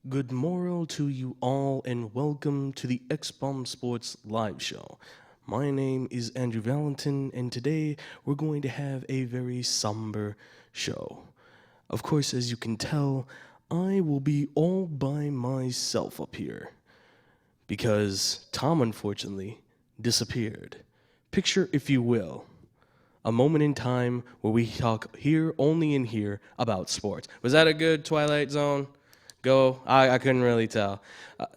Good morrow to you all, and welcome to the Expos Sports Live Show. My name is Andrew Valentin, and today we're going to have a very somber show. Of course, as you can tell, I will be all by myself up here because Tom unfortunately disappeared. Picture, if you will, a moment in time where we talk here, only in here, about sports. Was that a good Twilight Zone? Go. I couldn't really tell.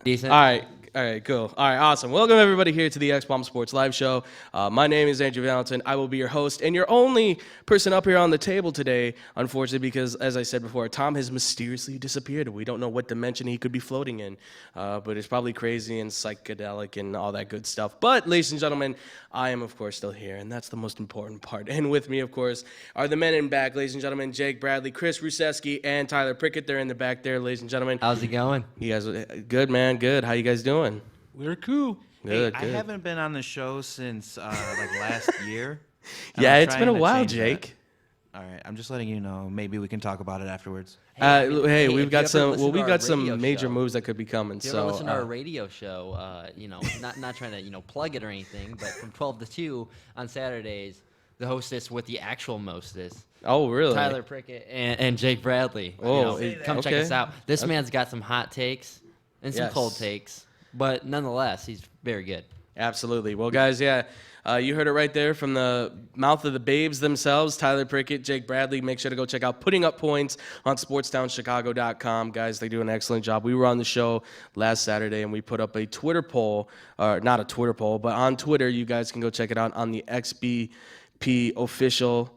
Decent. All right, cool. All right, awesome. Welcome everybody here to the X-Bomb Sports Live Show. My name is Andrew Valentin. I will be your host and your only person up here on the table today, unfortunately, because as I said before, Tom has mysteriously disappeared. We don't know what dimension he could be floating in, but it's probably crazy and psychedelic and all that good stuff. But, ladies and gentlemen, I am, of course, still here, and that's the most important part. And with me, of course, are the men in back, ladies and gentlemen, Jake Bradley, Chris Ruseski, and Tyler Prickett. They're in the back there, ladies and gentlemen. How's it going? You guys, good, man, good. How you guys doing? We're cool. Good, I good. haven't been on the show since last year. and Yeah, I'm it's been a trying to while, change that. Jake. All right, I'm just letting you know. Maybe we can talk about it afterwards. Hey, if we've you got ever some. listen Well, to we've our got some radio major show- moves that could be coming. If you So, ever listen to our radio show, not trying to plug it or anything, but from 12 to 2 on Saturdays, the hostess with the actual mostess, oh, really? Tyler Prickett and Jake Bradley. Oh, Come check okay. us out. This man's got some hot takes and some Yes. cold takes, but nonetheless, he's very good. Absolutely. Well, guys, yeah, you heard it right there from the mouth of the babes themselves, Tyler Prickett, Jake Bradley. Make sure to go check out Putting Up Points on SportsTownChicago.com. Guys, they do an excellent job. We were on the show last Saturday, and we put up a Twitter poll, or not a Twitter poll, but on Twitter, you guys can go check it out on the XBP official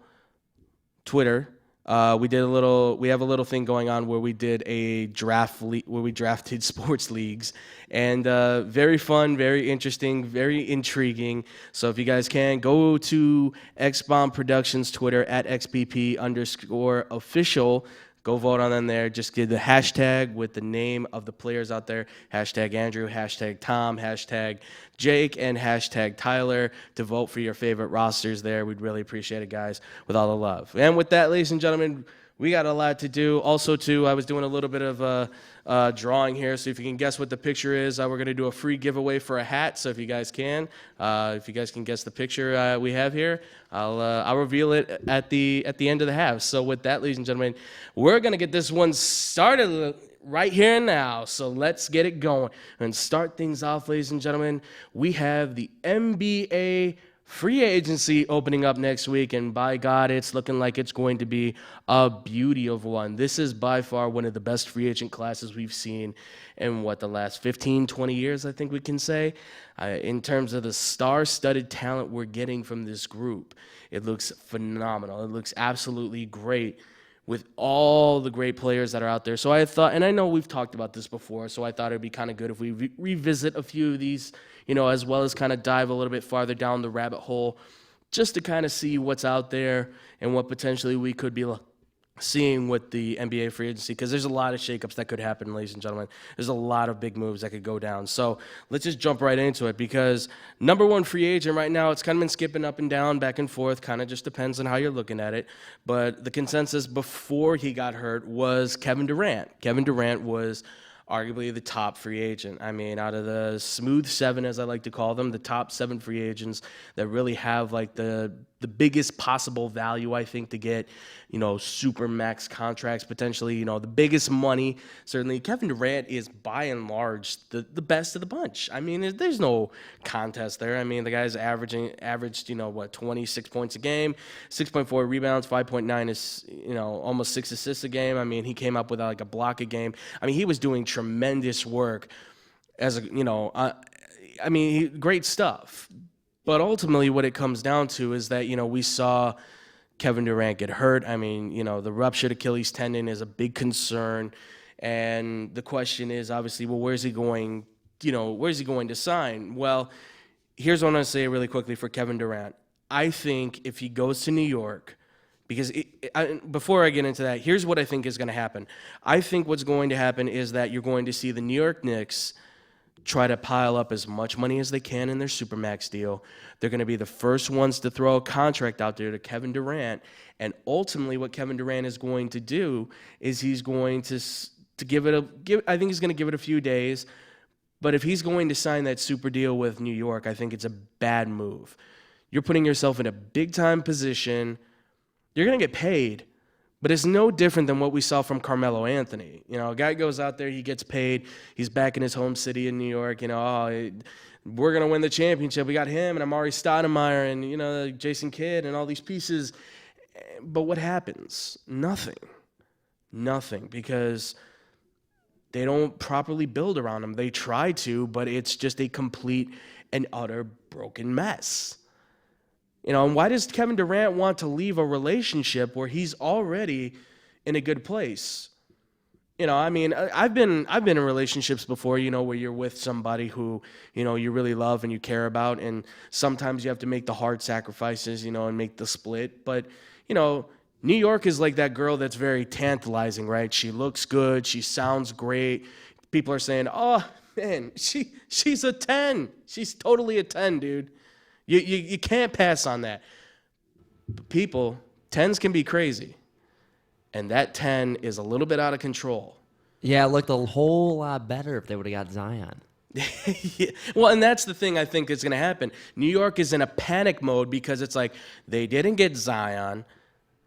Twitter. We have a little thing going on where we did a draft where we drafted sports leagues, and very fun, very interesting, very intriguing. So if you guys can go to XBomb Productions Twitter at XBP_official. Go vote on them there. Just give the hashtag with the name of the players out there. Hashtag Andrew, hashtag Tom, hashtag Jake, and hashtag Tyler to vote for your favorite rosters there. We'd really appreciate it, guys, with all the love. And with that, ladies and gentlemen, we got a lot to do. Also, too, I was doing a little bit of drawing here, so if you can guess what the picture is, we're going to do a free giveaway for a hat. So if you guys can guess the picture we have here, I'll reveal it at the end of the half. So with that, ladies and gentlemen, we're going to get this one started right here and now. So let's get it going and start things off, ladies and gentlemen. We have the NBA free agency opening up next week, and by God, it's looking like it's going to be a beauty of one. This is by far one of the best free agent classes we've seen in, the last 15, 20 years, I think we can say. In terms of the star-studded talent we're getting from this group, it looks phenomenal. It looks absolutely great with all the great players that are out there. So I thought, and I know we've talked about this before, so I thought it'd be kind of good if we revisit a few of these, as well as kind of dive a little bit farther down the rabbit hole, just to kind of see what's out there and what potentially we could be seeing with the NBA free agency, because there's a lot of shakeups that could happen, ladies and gentlemen. There's a lot of big moves that could go down. So let's just jump right into it, because number one free agent right now, it's kind of been skipping up and down, back and forth, kind of just depends on how you're looking at it. But the consensus before he got hurt was Kevin Durant. Kevin Durant was arguably the top free agent. I mean, out of the smooth seven, as I like to call them, the top 7 free agents that really have like the biggest possible value, I think, to get, super max contracts, potentially, the biggest money. Certainly, Kevin Durant is by and large the best of the bunch. I mean, there's no contest there. I mean, the guy's averaged, 26 points a game, 6.4 rebounds, 5.9 is, almost 6 assists a game. I mean, he came up with like a block a game. I mean, he was doing tremendous work as great stuff. But ultimately, what it comes down to is that, we saw Kevin Durant get hurt. I mean, the ruptured Achilles tendon is a big concern. And the question is, obviously, well, where's he going to sign? Well, here's what I'm going to say really quickly for Kevin Durant. I think if he goes to New York, because before I get into that, here's what I think is going to happen. I think what's going to happen is that you're going to see the New York Knicks try to pile up as much money as they can in their Supermax deal. They're going to be the first ones to throw a contract out there to Kevin Durant. And ultimately what Kevin Durant is going to do is he's going to I think he's going to give it a few days. But if he's going to sign that super deal with New York, I think it's a bad move. You're putting yourself in a big-time position. You're going to get paid, but it's no different than what we saw from Carmelo Anthony. You know, a guy goes out there, he gets paid, he's back in his home city in New York. You know, we're going to win the championship. We got him and Amari Stoudemire and, you know, Jason Kidd and all these pieces. But what happens? Nothing, because they don't properly build around him. They try to, but it's just a complete and utter broken mess. You know, and why does Kevin Durant want to leave a relationship where he's already in a good place? You know, I mean, I've been in relationships before, you know, where you're with somebody who, you know, you really love and you care about, and sometimes you have to make the hard sacrifices, you know, and make the split. But, you know, New York is like that girl that's very tantalizing, right? She looks good, she sounds great. People are saying, "Oh, man, she's a 10. She's totally a 10, dude." You can't pass on that. But people, 10s can be crazy. And that 10 is a little bit out of control. Yeah, it looked a whole lot better if they would have got Zion. Yeah. Well, and that's the thing I think is going to happen. New York is in a panic mode because it's like they didn't get Zion,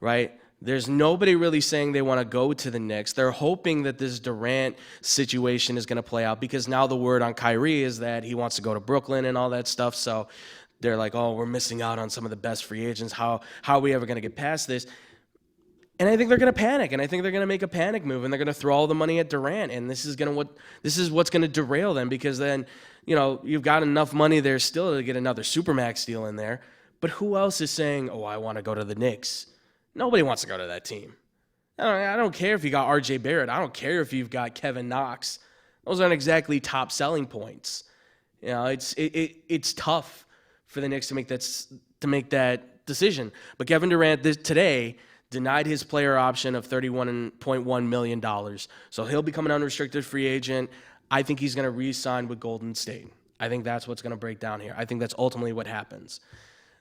right? There's nobody really saying they want to go to the Knicks. They're hoping that this Durant situation is going to play out because now the word on Kyrie is that he wants to go to Brooklyn and all that stuff. So they're like, oh, we're missing out on some of the best free agents. How are we ever going to get past this? And I think they're going to panic, and I think they're going to make a panic move, and they're going to throw all the money at Durant, and this is what's going to derail them because then, you know, you've got enough money there still to get another Supermax deal in there. But who else is saying, oh, I want to go to the Knicks? Nobody wants to go to that team. I don't care if you got R.J. Barrett. I don't care if you've got Kevin Knox. Those aren't exactly top selling points. You know, it's tough for the Knicks to make that decision. But Kevin Durant today denied his player option of $31.1 million. So he'll become an unrestricted free agent. I think he's going to re-sign with Golden State. I think that's what's going to break down here. I think that's ultimately what happens.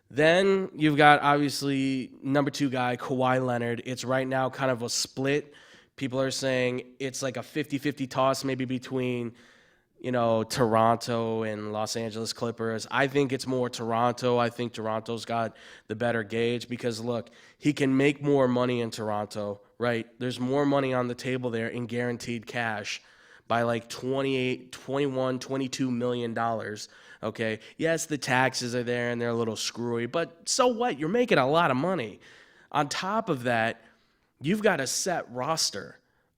Then you've got, obviously, number 2 guy, Kawhi Leonard. It's right now kind of a split. People are saying it's like a 50-50 toss maybe between, you know, Toronto and Los Angeles Clippers. I think it's more Toronto. I think Toronto's got the better gauge because, look, he can make more money in Toronto, right? There's more money on the table there in guaranteed cash by like $28, $21, $22 million, okay? Yes, the taxes are there and they're a little screwy, but so what? You're making a lot of money. On top of that, you've got a set roster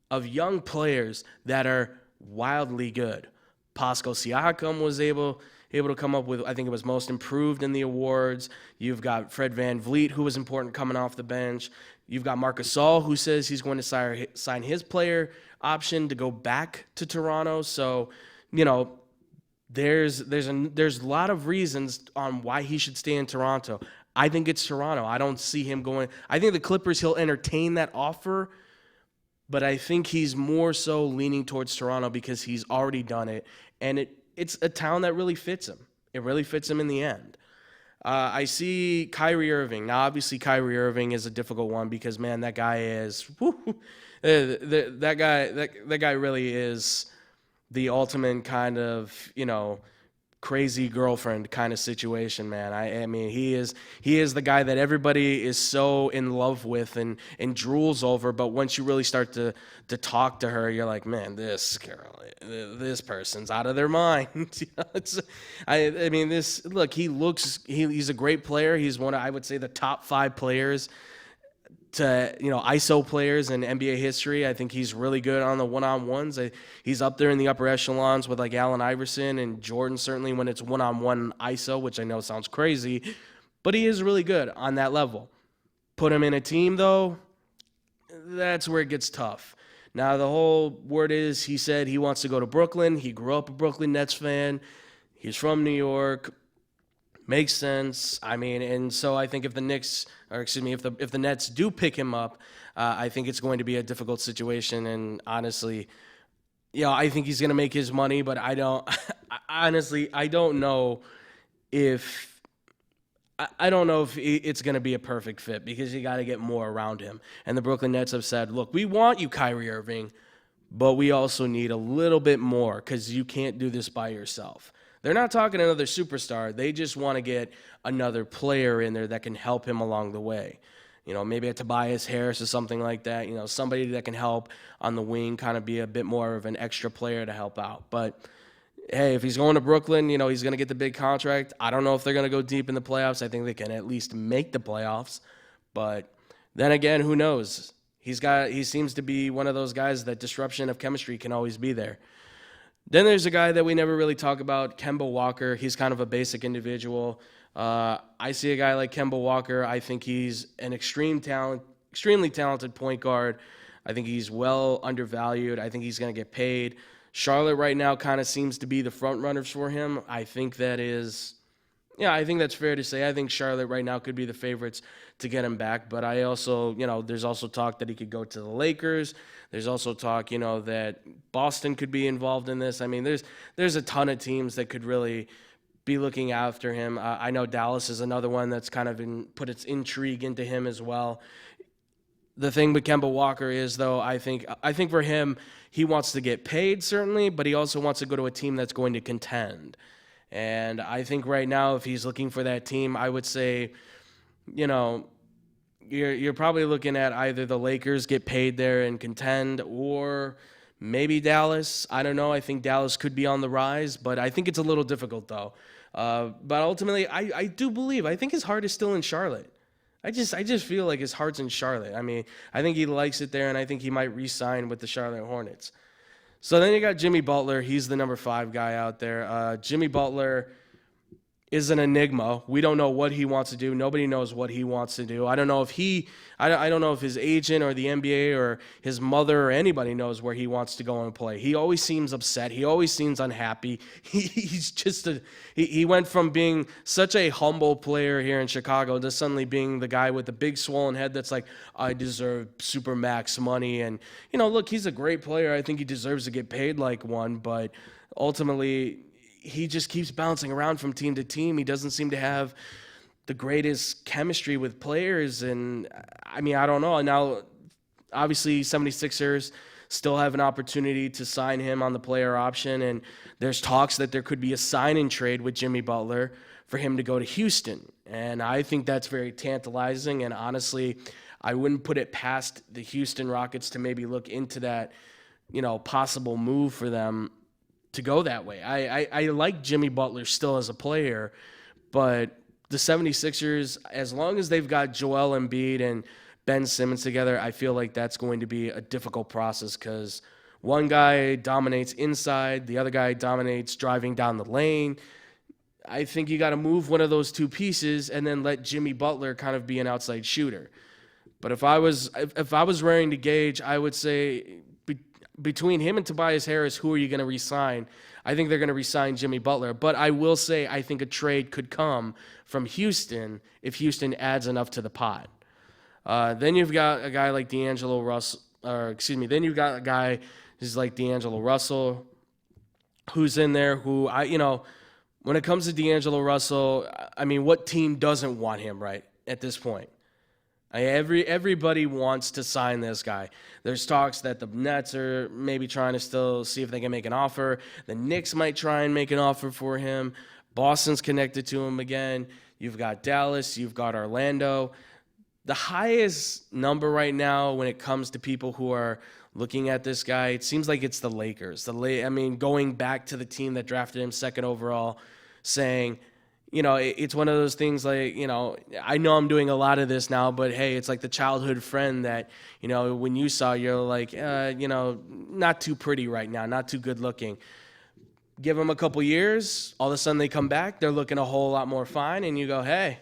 of young players that are wildly good. Pascal Siakam was able to come up with, I think it was most improved in the awards. You've got Fred VanVleet, who was important coming off the bench. You've got Marc Gasol, who says he's going to sign his player option to go back to Toronto. So, you know, there's a lot of reasons on why he should stay in Toronto. I think it's Toronto. I don't see him going. I think the Clippers, he'll entertain that offer, but I think he's more so leaning towards Toronto because he's already done it, and it's a town that really fits him. It really fits him in the end. I see Kyrie Irving. Now, obviously, Kyrie Irving is a difficult one because, man, that guy is that guy really is the ultimate kind of, you know, crazy girlfriend kind of situation, man. I mean, he is the guy that everybody is so in love with and drools over, but once you really start to talk to her, you're like, man, this person's out of their mind. You know, I mean, he's a great player. He's one of, I would say, the top 5 players to, you know, ISO players in NBA history. I think he's really good on the one-on-ones. He's up there in the upper echelons with like Allen Iverson and Jordan, certainly when it's one-on-one ISO, which I know sounds crazy, but he is really good on that level. Put him in a team, though, that's where it gets tough. Now, the whole word is he said he wants to go to Brooklyn. He grew up a Brooklyn Nets fan. He's from New York. Makes sense. I mean, and so I think if the if the Nets do pick him up, I think it's going to be a difficult situation. And honestly, you know, I think he's going to make his money, but I don't know if it's going to be a perfect fit because you got to get more around him. And the Brooklyn Nets have said, look, we want you, Kyrie Irving, but we also need a little bit more because you can't do this by yourself. They're not talking another superstar. They just want to get another player in there that can help him along the way. Maybe a Tobias Harris or something like that. Somebody that can help on the wing, kind of be a bit more of an extra player to help out. But hey, if he's going to Brooklyn, he's going to get the big contract. I don't know if they're going to go deep in the playoffs. I think they can at least make the playoffs. But then again, who knows? He seems to be one of those guys that disruption of chemistry can always be there. Then there's a guy that we never really talk about, Kemba Walker. He's kind of a basic individual. I see a guy like Kemba Walker. I think he's an extremely talented point guard. I think he's well undervalued. I think he's going to get paid. Charlotte right now kind of seems to be the front runners for him. I think that's fair to say. I think Charlotte right now could be the favorites to get him back. But I also, there's also talk that he could go to the Lakers. There's also talk, that Boston could be involved in this. I mean, there's a ton of teams that could really be looking after him. I know Dallas is another one that's kind of put its intrigue into him as well. The thing with Kemba Walker is, though, I think for him, he wants to get paid, certainly, but he also wants to go to a team that's going to contend. And I think right now, if he's looking for that team, I would say, you're probably looking at either the Lakers get paid there and contend, or maybe Dallas. I don't know. I think Dallas could be on the rise, but I think it's a little difficult, though. But ultimately, I think his heart is still in Charlotte. I just feel like his heart's in Charlotte. I mean, I think he likes it there, and I think he might re-sign with the Charlotte Hornets. So then you got Jimmy Butler. He's the number 5 guy out there. Jimmy Butler is an enigma. We don't know what he wants to do. Nobody knows what he wants to do. I don't know if I don't know if his agent or the NBA or his mother or anybody knows where he wants to go and play. He always seems upset. He always seems unhappy. He went from being such a humble player here in Chicago to suddenly being the guy with the big swollen head that's like, I deserve super max money. And, look, he's a great player. I think he deserves to get paid like one, but ultimately he just keeps bouncing around from team to team. He doesn't seem to have the greatest chemistry with players. And, I mean, I don't know. Now, obviously, 76ers still have an opportunity to sign him on the player option. And there's talks that there could be a sign-and trade with Jimmy Butler for him to go to Houston. And I think that's very tantalizing. And honestly, I wouldn't put it past the Houston Rockets to maybe look into that, possible move for them to go that way. I like Jimmy Butler still as a player, but the 76ers, as long as they've got Joel Embiid and Ben Simmons together, I feel like that's going to be a difficult process because one guy dominates inside, the other guy dominates driving down the lane. I think you got to move one of those two pieces and then let Jimmy Butler kind of be an outside shooter. But if I was raring to gauge, I would say between him and Tobias Harris, who are you going to re-sign? I think they're going to re-sign Jimmy Butler. But I will say I think a trade could come from Houston if Houston adds enough to the pot. Then you've got a guy like D'Angelo Russell, then you've got a guy who's like D'Angelo Russell, who's in there who, when it comes to D'Angelo Russell, I mean, what team doesn't want him right at this point? Everybody wants to sign this guy. There's talks that the Nets are maybe trying to still see if they can make an offer. The Knicks might try and make an offer for him. Boston's connected to him again. You've got Dallas. You've got Orlando. The highest number right now when it comes to people who are looking at this guy, it seems like it's the Lakers. Going back to the team that drafted him second overall, saying, it's one of those things like, I know I'm doing a lot of this now, but hey, it's like the childhood friend that, when you saw, you're like, not too pretty right now, not too good looking. Give them a couple years, all of a sudden they come back, they're looking a whole lot more fine, and you go, hey,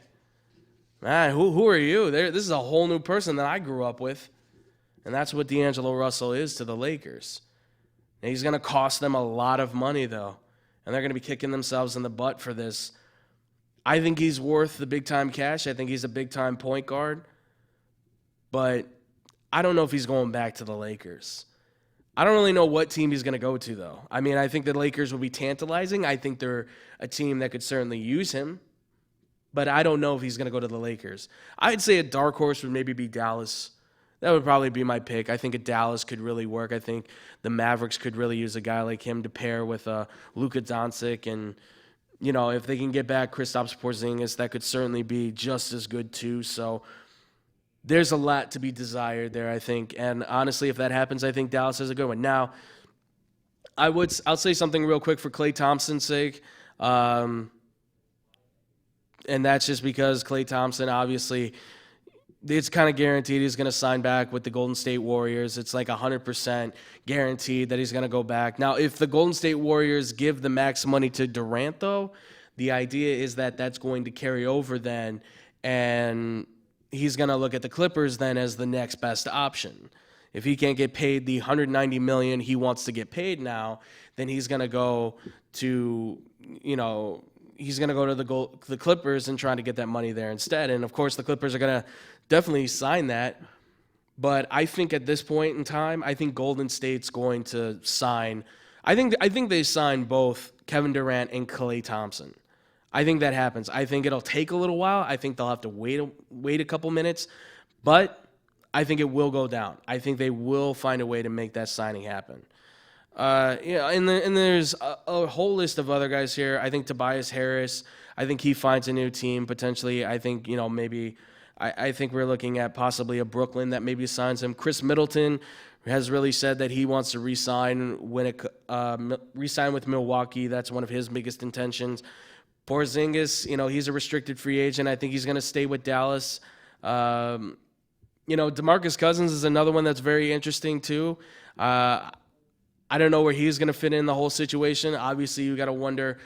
man, who are you? This is a whole new person that I grew up with. And that's what D'Angelo Russell is to the Lakers. And he's going to cost them a lot of money, though, and they're going to be kicking themselves in the butt for this. I think he's worth the big-time cash. I think he's a big-time point guard. But I don't know if he's going back to the Lakers. I don't really know what team he's going to go to, though. I mean, I think the Lakers will be tantalizing. I think they're a team that could certainly use him. But I don't know if he's going to go to the Lakers. I'd say a dark horse would maybe be Dallas. That would probably be my pick. I think a Dallas could really work. I think the Mavericks could really use a guy like him to pair with Luka Doncic. And, if they can get back Kristaps Porzingis, that could certainly be just as good too. So there's a lot to be desired there, I think. And honestly, if that happens, I think Dallas is a good one. Now, I'll say something real quick for Klay Thompson's sake. And that's just because Klay Thompson, obviously, it's kind of guaranteed he's going to sign back with the Golden State Warriors. It's like 100% guaranteed that he's going to go back. Now, if the Golden State Warriors give the max money to Durant, though, the idea is that that's going to carry over then, and he's going to look at the Clippers then as the next best option. If he can't get paid the $190 million he wants to get paid now, then he's going to go to, the Clippers and try to get that money there instead. And, of course, the Clippers are going to definitely sign that. But I think at this point in time, I think Golden State's going to sign. I think they sign both Kevin Durant and Klay Thompson. I think that happens. I think it'll take a little while. I think they'll have to wait a couple minutes. But I think it will go down. I think they will find a way to make that signing happen. And there's a whole list of other guys here. I think Tobias Harris, I think he finds a new team potentially. I think, maybe I think we're looking at possibly a Brooklyn that maybe signs him. Chris Middleton has really said that he wants to re-sign with Milwaukee. That's one of his biggest intentions. Porzingis, he's a restricted free agent. I think he's going to stay with Dallas. DeMarcus Cousins is another one that's very interesting too. I don't know where he's going to fit in the whole situation. Obviously, you got to wonder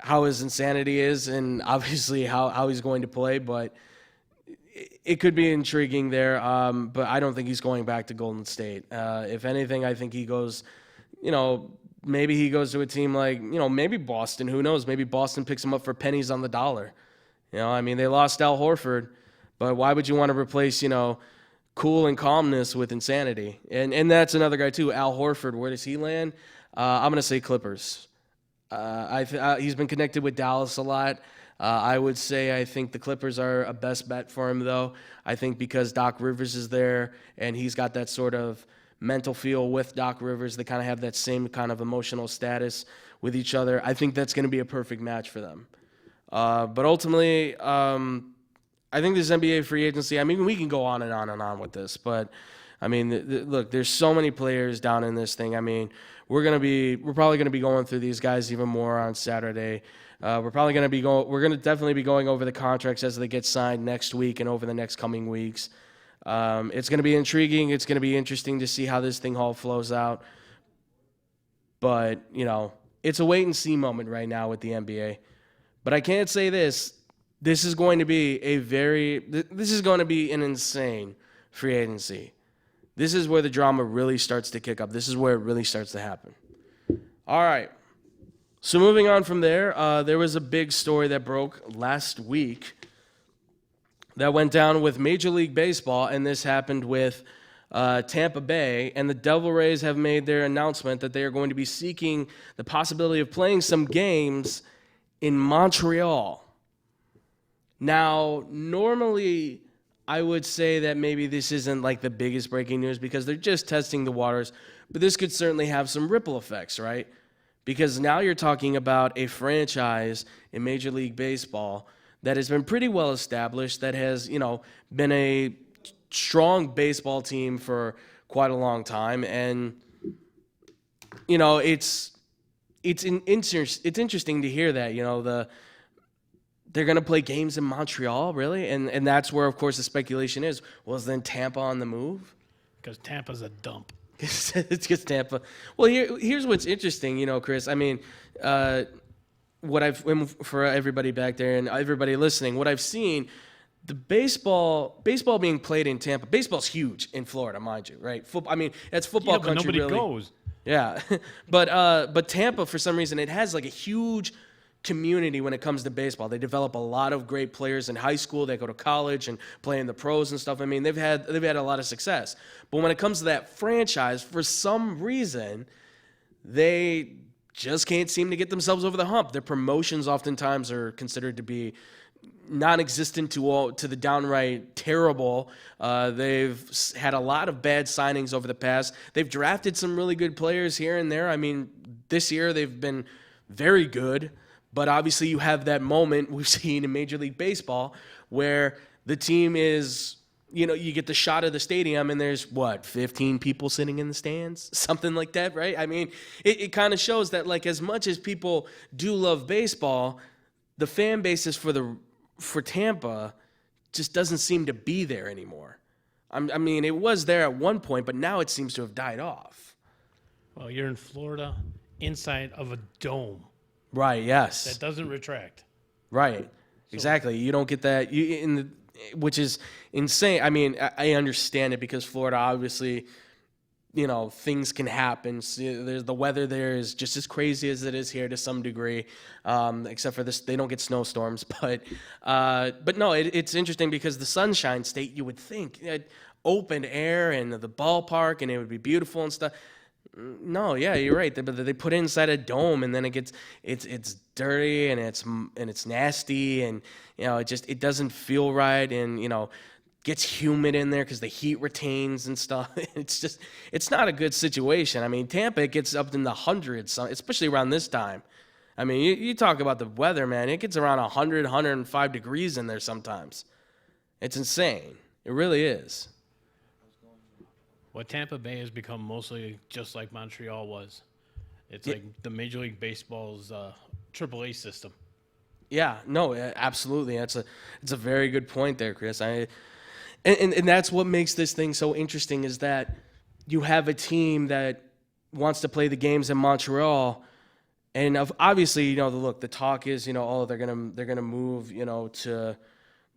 how his insanity is and obviously how he's going to play, but it could be intriguing there. But I don't think he's going back to Golden State. If anything, I think he goes, maybe he goes to a team like, maybe Boston. Who knows? Maybe Boston picks him up for pennies on the dollar. They lost Al Horford. But why would you want to replace, cool and calmness with insanity? And that's another guy too, Al Horford. Where does he land? I'm going to say Clippers. He's been connected with Dallas a lot. I would say I think the Clippers are a best bet for him, though. I think because Doc Rivers is there and he's got that sort of mental feel with Doc Rivers. They kind of have that same kind of emotional status with each other. I think that's going to be a perfect match for them. But ultimately, I think this NBA free agency, we can go on and on and on with this, but look, there's so many players down in this thing. We're probably going to be going through these guys even more on Saturday. We're going to definitely be going over the contracts as they get signed next week and over the next coming weeks. It's going to be intriguing. It's going to be interesting to see how this thing all flows out. But, it's a wait and see moment right now with the NBA. But I can't say this. This is going to be an insane free agency. This is where the drama really starts to kick up. This is where it really starts to happen. All right. So moving on from there, there was a big story that broke last week that went down with Major League Baseball, and this happened with Tampa Bay, and the Devil Rays have made their announcement that they are going to be seeking the possibility of playing some games in Montreal. Now, normally, I would say that maybe this isn't like the biggest breaking news because they're just testing the waters, but this could certainly have some ripple effects, right? Because now you're talking about a franchise in Major League Baseball that has been pretty well established, that has, been a strong baseball team for quite a long time, and, it's interesting to hear that, they're going to play games in Montreal, really? And that's where, of course, the speculation is. Was then Tampa on the move? Because Tampa's a dump. It's just Tampa. Well, here's what's interesting, Chris. For everybody back there and everybody listening, what I've seen, the baseball being played in Tampa. Baseball's huge in Florida, mind you, right? That's football but country. Nobody really. goes. Yeah, but Tampa, for some reason, it has like a huge community when it comes to baseball. They develop a lot of great players in high school. They go to college and play in the pros and stuff. They've had a lot of success. But when it comes to that franchise, for some reason, they just can't seem to get themselves over the hump. Their promotions oftentimes are considered to be non-existent to the downright terrible. They've had a lot of bad signings over the past. They've drafted some really good players here and there. I mean, this year they've been very good, but obviously you have that moment we've seen in Major League Baseball where the team is, you get the shot of the stadium and there's 15 people sitting in the stands, something like that, right? I mean, it kind of shows that, like, as much as people do love baseball, the fan basis for Tampa just doesn't seem to be there anymore. I mean, it was there at one point, but now it seems to have died off. Well, you're in Florida, inside of a dome Right, yes. that doesn't retract. Right, exactly. You don't get that, which is insane. I mean, I understand it because Florida, obviously, things can happen. There's the weather there is just as crazy as it is here to some degree, except for this, they don't get snowstorms. But no, it's interesting because the Sunshine State, you would think, open air and the ballpark, and it would be beautiful and stuff. No, yeah, you're right. They put it inside a dome, and then it's dirty and it's nasty, and it doesn't feel right, and gets humid in there because the heat retains and stuff. It's not a good situation. I mean, Tampa, it gets up in the hundreds, especially around this time. I mean, you talk about the weather, man. It gets around 100, 105 degrees in there sometimes. It's insane. It really is. What Tampa Bay has become mostly just like Montreal was. It's like the Major League Baseball's AAA system. Yeah, no, absolutely. It's a very good point there, Chris. And that's what makes this thing so interesting is that you have a team that wants to play the games in Montreal, and obviously, the talk is, they're gonna move, to.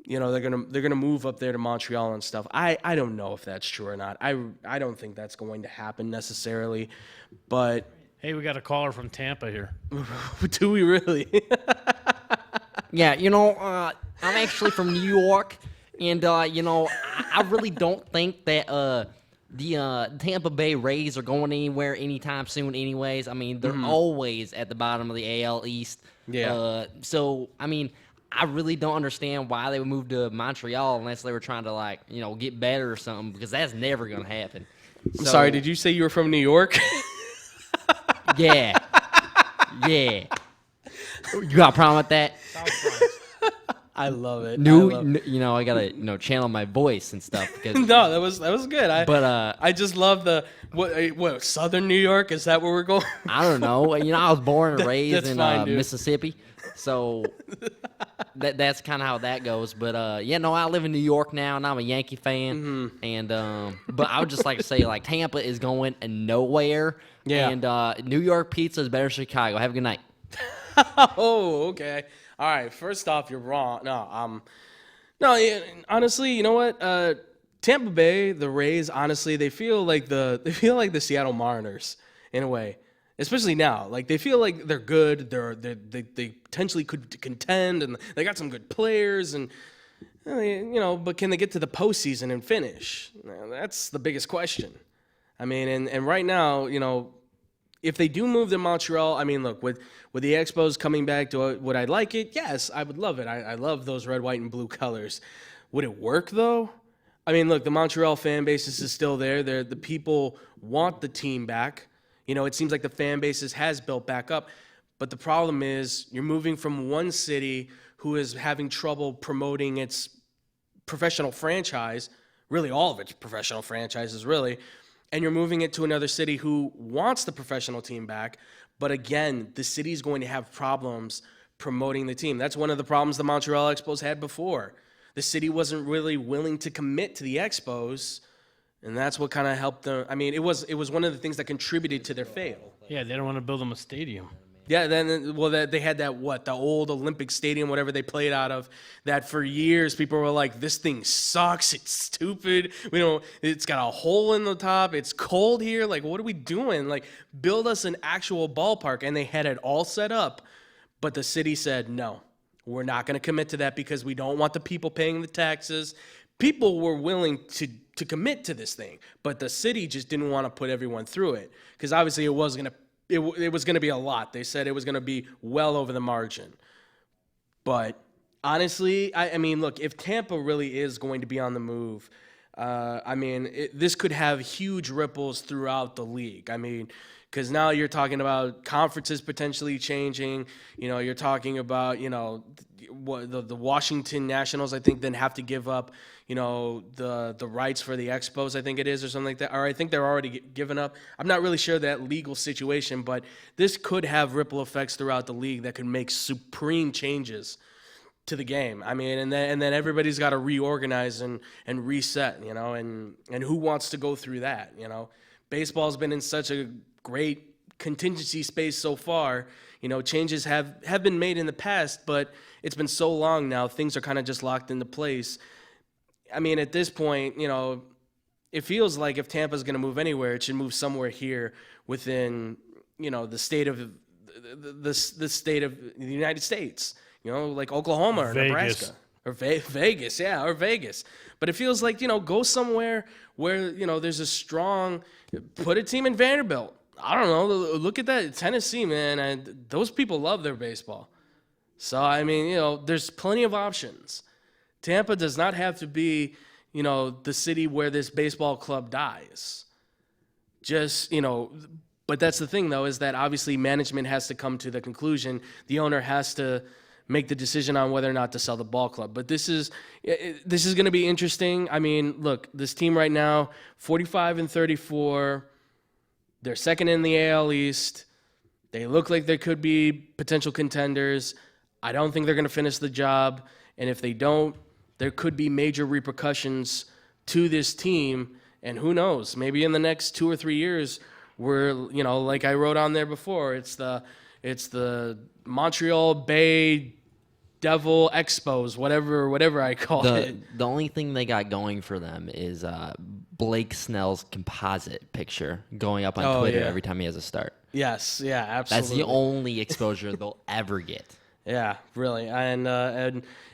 They're gonna move up there to Montreal and stuff. I don't know if that's true or not. I don't think that's going to happen necessarily, but Hey, we got a caller from Tampa here. do we really? Yeah, I'm actually from New York, and I really don't think that the Tampa Bay Rays are going anywhere anytime soon. Anyways, I mean they're always at the bottom of the AL East. Yeah. So I mean, I really don't understand why they would move to Montreal unless they were trying to get better or something, because that's never going to happen. I'm sorry, did you say you were from New York? Yeah. Yeah. You got a problem with that? I love it. I gotta channel my voice and stuff because No, that was good. I just love the what Southern New York, is that where we're going? I don't know. I was born and raised in fine, dude. Mississippi, so that's kind of how that goes. But I live in New York now, and I'm a Yankee fan. And but I would just like to say, like, Tampa is going nowhere. Yeah. And New York pizza is better than Chicago. Have a good night. Oh, okay. All right. First off, you're wrong. No. Yeah, honestly, you know what? Tampa Bay, the Rays, honestly, they feel like the Seattle Mariners in a way, especially now. Like, they feel like they're good. They potentially could contend, and they got some good players, and but can they get to the postseason and finish? That's the biggest question. I mean, and right now, if they do move to Montreal, I mean, look, with the Expos coming back, would I like it? Yes, I would love it. I love those red, white, and blue colors. Would it work, though? I mean, look, the Montreal fan base is still there. The people want the team back. It seems like the fan base has built back up. But the problem is you're moving from one city who is having trouble promoting its professional franchise, really all of its professional franchises, really, and you're moving it to another city who wants the professional team back. But again, the city is going to have problems promoting the team. That's one of the problems the Montreal Expos had before. The city wasn't really willing to commit to the Expos, and that's what kind of helped them. I mean, it was one of the things that contributed to their fail. Yeah, they don't want to build them a stadium. Yeah, they had the old Olympic Stadium, whatever they played out of, that for years people were like, this thing sucks, it's stupid, it's got a hole in the top, it's cold here, like, what are we doing? Like, build us an actual ballpark. And they had it all set up, but the city said, no, we're not going to commit to that because we don't want the people paying the taxes. People were willing to commit to this thing, but the city just didn't want to put everyone through it because obviously it was going to be a lot. They said it was going to be well over the margin. But Honestly, I mean, look, if Tampa really is going to be on the move, this could have huge ripples throughout the league. I mean, because now you're talking about conferences potentially changing. You're talking about, what the Washington Nationals, I think, then have to give up, the rights for the Expos, I think it is, or something like that. Or I think they're already given up. I'm not really sure that legal situation, but this could have ripple effects throughout the league that could make supreme changes to the game. I mean, and then everybody's got to reorganize and reset, and who wants to go through that, Baseball's been in such a great contingency space so far. Changes have been made in the past, but it's been so long now, things are kind of just locked into place. I mean, at this point, it feels like if Tampa's going to move anywhere, it should move somewhere here within, the state of the state of the United States. Like Oklahoma or Vegas. Nebraska or Vegas, or Vegas. But it feels like, go somewhere where, there's a strong, put a team in Vanderbilt. I don't know. Look at that. Tennessee, man. And those people love their baseball. So, I mean, there's plenty of options. Tampa does not have to be, the city where this baseball club dies. Just, but that's the thing, though, is that obviously management has to come to the conclusion. The owner has to make the decision on whether or not to sell the ball club. But this is going to be interesting. I mean, look, this team right now, 45-34. They're second in the AL East. They look like they could be potential contenders. I don't think they're going to finish the job. And if they don't, there could be major repercussions to this team. And who knows, maybe in the next 2 or 3 years, we're, like I wrote on there before, it's the Montreal Bay Devil Expos, whatever I call it. The only thing they got going for them is Blake Snell's composite picture going up on Twitter every time he has a start. Yes, yeah, absolutely. That's the only exposure they'll ever get. Yeah, really, and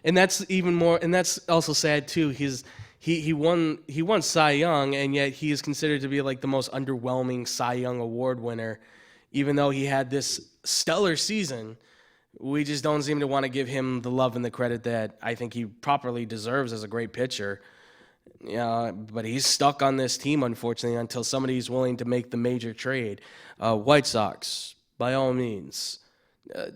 that's even more, and that's also sad too. He won Cy Young, and yet he is considered to be like the most underwhelming Cy Young Award winner, even though he had this stellar season. We just don't seem to want to give him the love and the credit that I think he properly deserves as a great pitcher. But he's stuck on this team, unfortunately, until somebody's willing to make the major trade. White Sox, by all means,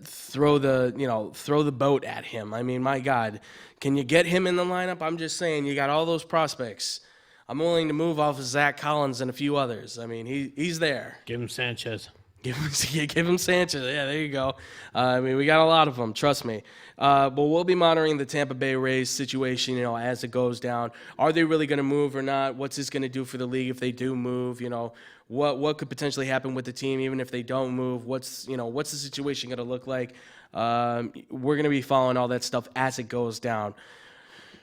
throw the boat at him. I mean, my God, can you get him in the lineup? I'm just saying, you got all those prospects. I'm willing to move off of Zach Collins and a few others. I mean, he's there. Give him Sanchez. Give him Sanchez. Yeah, there you go. I mean, we got a lot of them. Trust me. But we'll be monitoring the Tampa Bay Rays situation, as it goes down. Are they really going to move or not? What's this going to do for the league if they do move? What could potentially happen with the team even if they don't move? What's the situation going to look like? We're going to be following all that stuff as it goes down.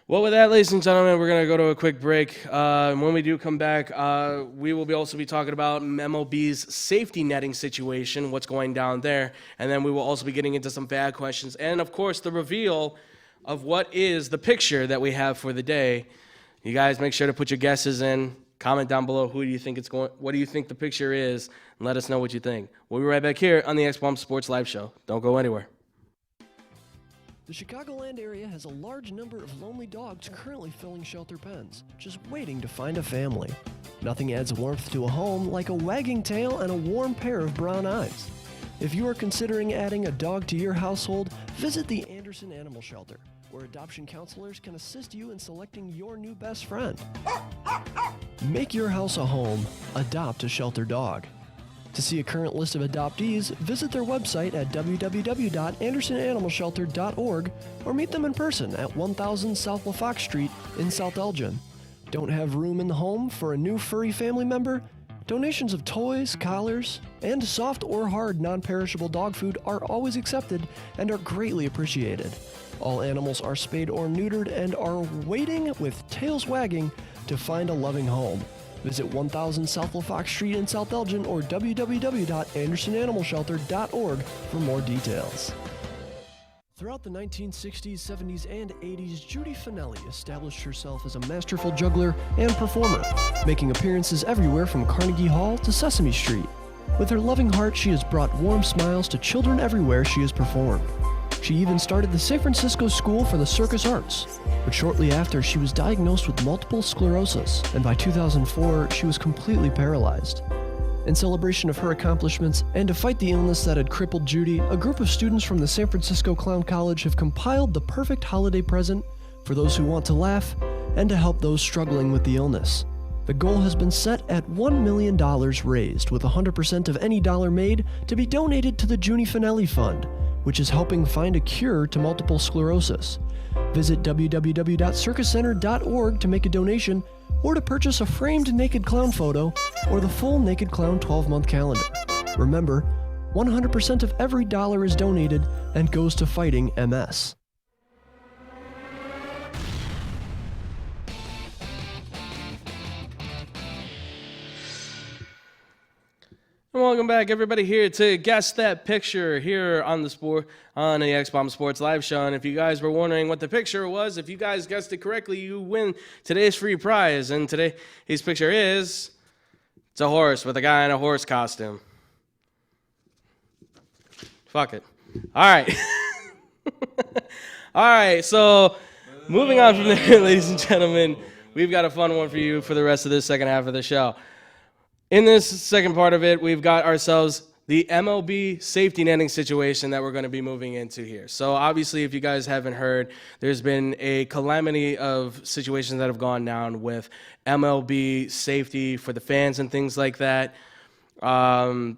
Well, with that, ladies and gentlemen, we're going to go to a quick break. When we do come back, we will also be talking about MLB's safety netting situation, what's going down there, and then we will also be getting into some bad questions, and, of course, the reveal of what is the picture that we have for the day. You guys make sure to put your guesses in. Comment down below what do you think the picture is, and let us know what you think. We'll be right back here on the Expos Sports Live Show. Don't go anywhere. The Chicagoland area has a large number of lonely dogs currently filling shelter pens, just waiting to find a family. Nothing adds warmth to a home like a wagging tail and a warm pair of brown eyes. If you are considering adding a dog to your household, visit the Anderson Animal Shelter, where adoption counselors can assist you in selecting your new best friend. Make your house a home. Adopt a shelter dog. To see a current list of adoptees, visit their website at www.andersonanimalshelter.org or meet them in person at 1000 South LaFox Street in South Elgin. Don't have room in the home for a new furry family member? Donations of toys, collars, and soft or hard non-perishable dog food are always accepted and are greatly appreciated. All animals are spayed or neutered and are waiting with tails wagging to find a loving home. Visit 1000 South LaFox Street in South Elgin or www.andersonanimalshelter.org for more details. Throughout the 1960s, 70s, and 80s, Judy Finelli established herself as a masterful juggler and performer, making appearances everywhere from Carnegie Hall to Sesame Street. With her loving heart, she has brought warm smiles to children everywhere she has performed. She even started the San Francisco School for the Circus Arts. But shortly after, she was diagnosed with multiple sclerosis, and by 2004, she was completely paralyzed. In celebration of her accomplishments and to fight the illness that had crippled Judy, a group of students from the San Francisco Clown College have compiled the perfect holiday present for those who want to laugh and to help those struggling with the illness. The goal has been set at $1 million raised, with 100% of any dollar made to be donated to the Junie Finelli Fund, which is helping find a cure to multiple sclerosis. Visit www.circuscenter.org to make a donation or to purchase a framed naked clown photo or the full Naked Clown 12-month calendar. Remember, 100% of every dollar is donated and goes to fighting MS. Welcome back, everybody, here to Guess That Picture here on the X-Bomb Sports Live Show. And if you guys were wondering what the picture was, if you guys guessed it correctly, you win today's free prize. And today's picture it's a horse with a guy in a horse costume. Fuck it. All right. All right, so moving on from there, ladies and gentlemen, we've got a fun one for you for the rest of this second half of the show. In this second part of it, we've got ourselves the MLB safety netting situation that we're going to be moving into here. So obviously, if you guys haven't heard, there's been a calamity of situations that have gone down with MLB safety for the fans and things like that. And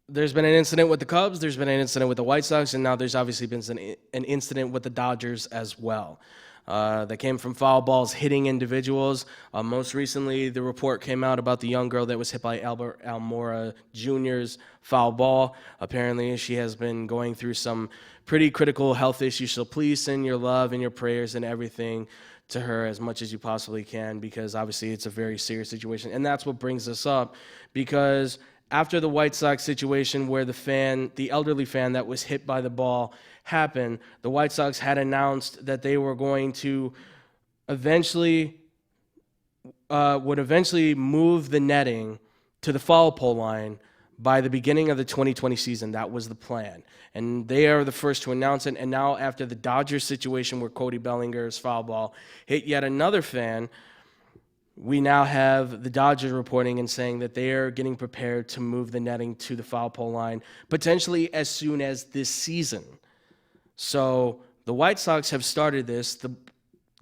there's been an incident with the Cubs, there's been an incident with the White Sox, and now there's obviously been an incident with the Dodgers as well. That came from foul balls hitting individuals. Most recently, the report came out about the young girl that was hit by Albert Almora Jr.'s foul ball. Apparently, she has been going through some pretty critical health issues, so please send your love and your prayers and everything to her as much as you possibly can, because obviously it's a very serious situation. And that's what brings us up, because after the White Sox situation where the elderly fan that was hit by the ball happened, the White Sox had announced that they were going to eventually move the netting to the foul pole line by the beginning of the 2020 season. That was the plan. And they are the first to announce it. And now after the Dodgers situation where Cody Bellinger's foul ball hit yet another fan, we now have the Dodgers reporting and saying that they are getting prepared to move the netting to the foul pole line, potentially as soon as this season. So the White Sox have started this. The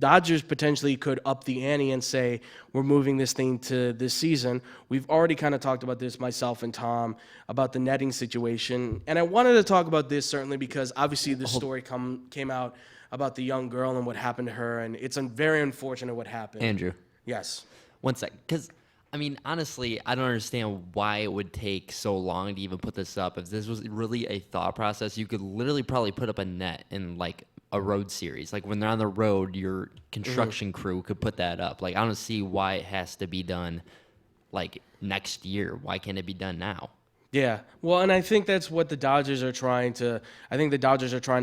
Dodgers potentially could up the ante and say, we're moving this thing to this season. We've already kind of talked about this, myself and Tom, about the netting situation. And I wanted to talk about this certainly because obviously the story came out about the young girl and what happened to her, and it's very unfortunate what happened. Andrew. Yes. One sec, because, I mean, honestly, I don't understand why it would take so long to even put this up. If this was really a thought process, you could literally probably put up a net in, like, a road series. Like, when they're on the road, your construction crew could put that up. Like, I don't see why it has to be done, like, next year. Why can't it be done now? Yeah, well, and I think that's what the Dodgers are trying to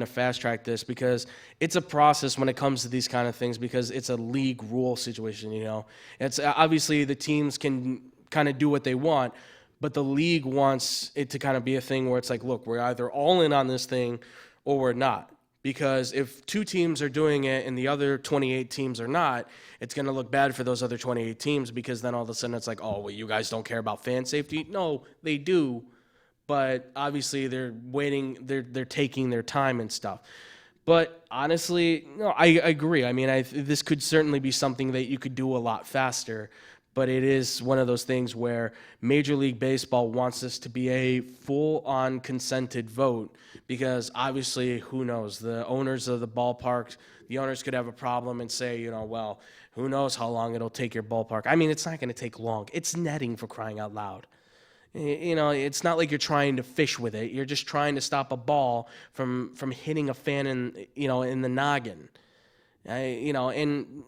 fast track this, because it's a process when it comes to these kind of things, because it's a league rule situation, you know. It's obviously the teams can kind of do what they want, but the league wants it to kind of be a thing where it's like, look, we're either all in on this thing or we're not. Because if two teams are doing it and the other 28 teams are not, it's going to look bad for those other 28 teams, because then all of a sudden it's like, oh, well, you guys don't care about fan safety? No, they do. But obviously they're waiting, they're taking their time and stuff. But honestly, no, I agree. I mean, this could certainly be something that you could do a lot faster. But it is one of those things where Major League Baseball wants this to be a full-on consented vote, because obviously, who knows, the owners of the ballpark, the owners could have a problem and say, you know, well, who knows how long it'll take your ballpark. I mean, it's not going to take long. It's netting, for crying out loud. You know, it's not like you're trying to fish with it. You're just trying to stop a ball from hitting a fan in the noggin. And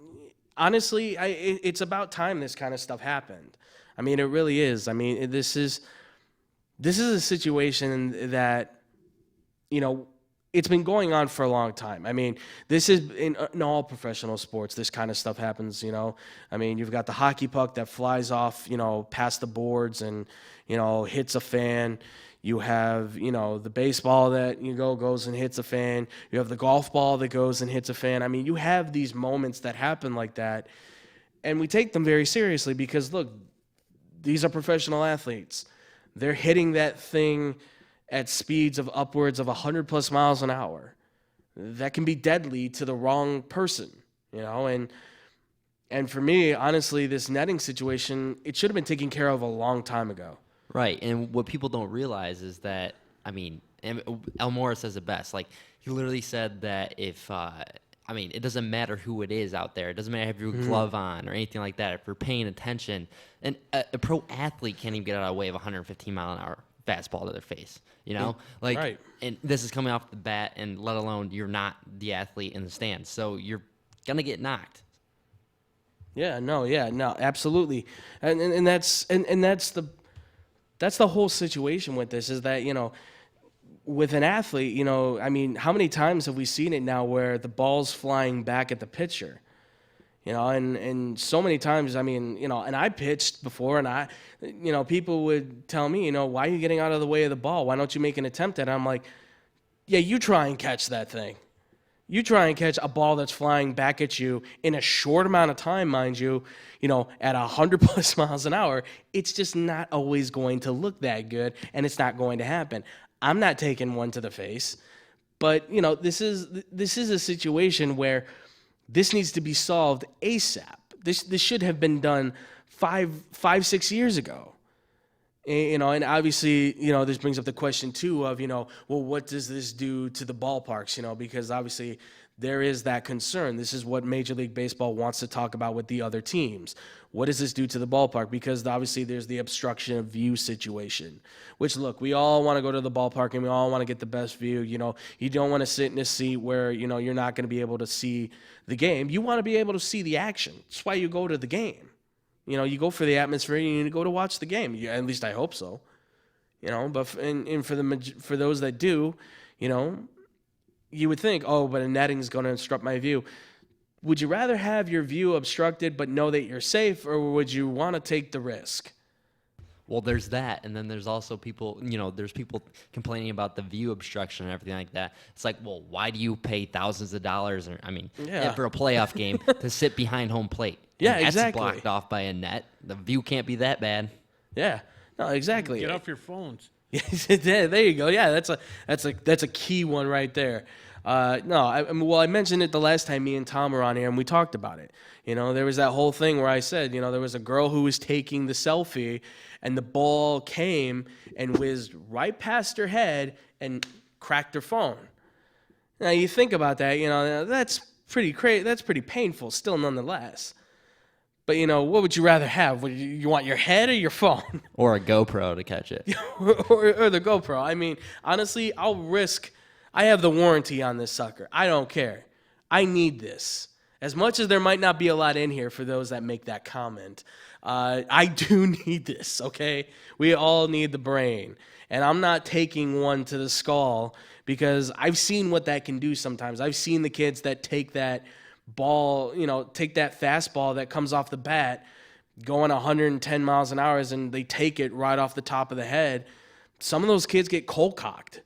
honestly, it's about time this kind of stuff happened. I mean, it really is. I mean, this is a situation that, you know, it's been going on for a long time. I mean, this is in all professional sports. This kind of stuff happens, you know. I mean, you've got the hockey puck that flies off, you know, past the boards and, you know, hits a fan. You have, you know, the baseball that goes and hits a fan. You have the golf ball that goes and hits a fan. I mean, you have these moments that happen like that, and we take them very seriously because, look, these are professional athletes. They're hitting that thing at speeds of upwards of 100+ miles an hour. That can be deadly to the wrong person, you know. And for me, honestly, this netting situation, it should have been taken care of a long time ago. Right, and what people don't realize is that, I mean, El Morris says it best. Like, he literally said that if, I mean, it doesn't matter who it is out there. It doesn't matter if you have your glove on or anything like that. If you're paying attention, and a pro athlete can't even get out of the way of a 115-mile-an-hour fastball to their face, you know? Like, right. And this is coming off the bat, and let alone you're not the athlete in the stands. So you're going to get knocked. Yeah, no, absolutely. And that's the whole situation with this is that, you know, with an athlete, you know, I mean, how many times have we seen it now where the ball's flying back at the pitcher? You know, and so many times, I mean, you know, and I pitched before and you know, people would tell me, you know, why are you getting out of the way of the ball? Why don't you make an attempt at it? I'm like, yeah, you try and catch that thing. You try and catch a ball that's flying back at you in a short amount of time, mind you, you know, at 100+ miles an hour. It's just not always going to look that good, and it's not going to happen. I'm not taking one to the face, but, you know, this is a situation where this needs to be solved ASAP. This should have been done 6 years ago. You know, and obviously, you know, this brings up the question, too, of, you know, well, what does this do to the ballparks, you know, because obviously there is that concern. This is what Major League Baseball wants to talk about with the other teams. What does this do to the ballpark? Because obviously there's the obstruction of view situation, which, look, we all want to go to the ballpark and we all want to get the best view. You know, you don't want to sit in a seat where, you know, you're not going to be able to see the game. You want to be able to see the action. That's why you go to the game. You know, you go for the atmosphere. You need to go to watch the game. At least I hope so. You know, but for those that do, you know, you would think, oh, but a netting is going to obstruct my view. Would you rather have your view obstructed but know that you're safe, or would you want to take the risk? Well, there's that, and then there's also people, you know, there's people complaining about the view obstruction and everything like that. It's like, well, why do you pay thousands of dollars, or, I mean, for a playoff game to sit behind home plate? Yeah, and that's exactly. blocked off by a net. The view can't be that bad. Yeah, no, exactly. Get off your phones. There you go. Yeah, that's a key one right there. I mentioned it the last time me and Tom were on here, and we talked about it. You know, there was that whole thing where I said, you know, there was a girl who was taking the selfie, and the ball came and whizzed right past her head and cracked her phone. Now, you think about that, you know, that's pretty crazy. That's pretty painful still, nonetheless. But, you know, what would you rather have? Would you want your head or your phone? Or a GoPro to catch it. or the GoPro. I mean, honestly, I have the warranty on this sucker. I don't care. I need this. As much as there might not be a lot in here for those that make that comment, I do need this, okay? We all need the brain. And I'm not taking one to the skull because I've seen what that can do sometimes. I've seen the kids that take that ball, you know, take that fastball that comes off the bat going 110 miles an hour and they take it right off the top of the head. Some of those kids get cold-cocked.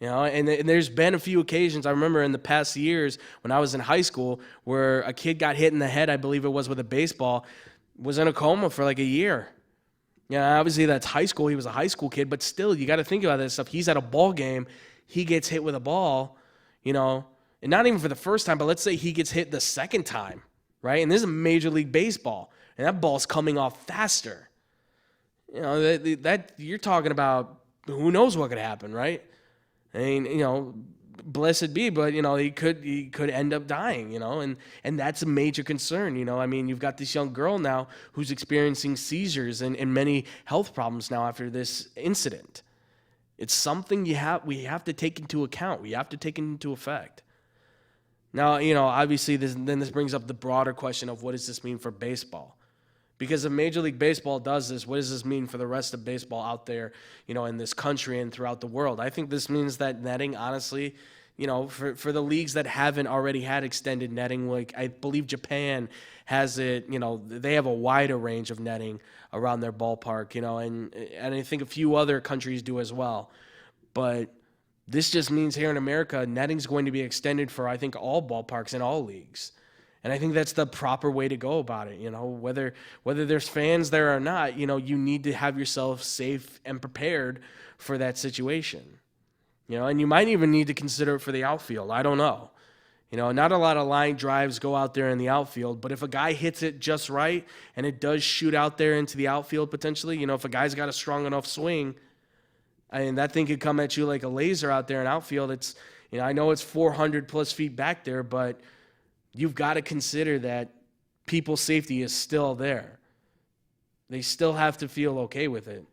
You know, and there's been a few occasions, I remember in the past years when I was in high school, where a kid got hit in the head, I believe it was with a baseball, was in a coma for like a year. Yeah, obviously that's high school. He was a high school kid, but still, you got to think about this stuff. He's at a ball game, he gets hit with a ball, you know, and not even for the first time, but let's say he gets hit the second time, right? And this is a Major League Baseball, and that ball's coming off faster. You know, that you're talking about who knows what could happen, right? I mean, you know, blessed be, but, you know, he could end up dying, you know, and that's a major concern, you know. I mean, you've got this young girl now who's experiencing seizures and many health problems now after this incident. It's something we have to take into account. We have to take into effect. Now, you know, obviously this brings up the broader question of what does this mean for baseball? Because if Major League Baseball does this, what does this mean for the rest of baseball out there, you know, in this country and throughout the world? I think this means that netting, honestly, for the leagues that haven't already had extended netting, like I believe Japan has it, they have a wider range of netting around their ballpark, and I think a few other countries do as well. But this just means here in America, netting's going to be extended for, I think, all ballparks and all leagues. And I think that's the proper way to go about it. Whether there's fans there or not, you need to have yourself safe and prepared for that situation. And you might even need to consider it for the outfield. I don't know. Not a lot of line drives go out there in the outfield, but if a guy hits it just right and it does shoot out there into the outfield potentially, if a guy's got a strong enough swing, and that thing could come at you like a laser out there in outfield. It's, I know it's 400 plus feet back there, but you've got to consider that people's safety is still there. They still have to feel okay with it.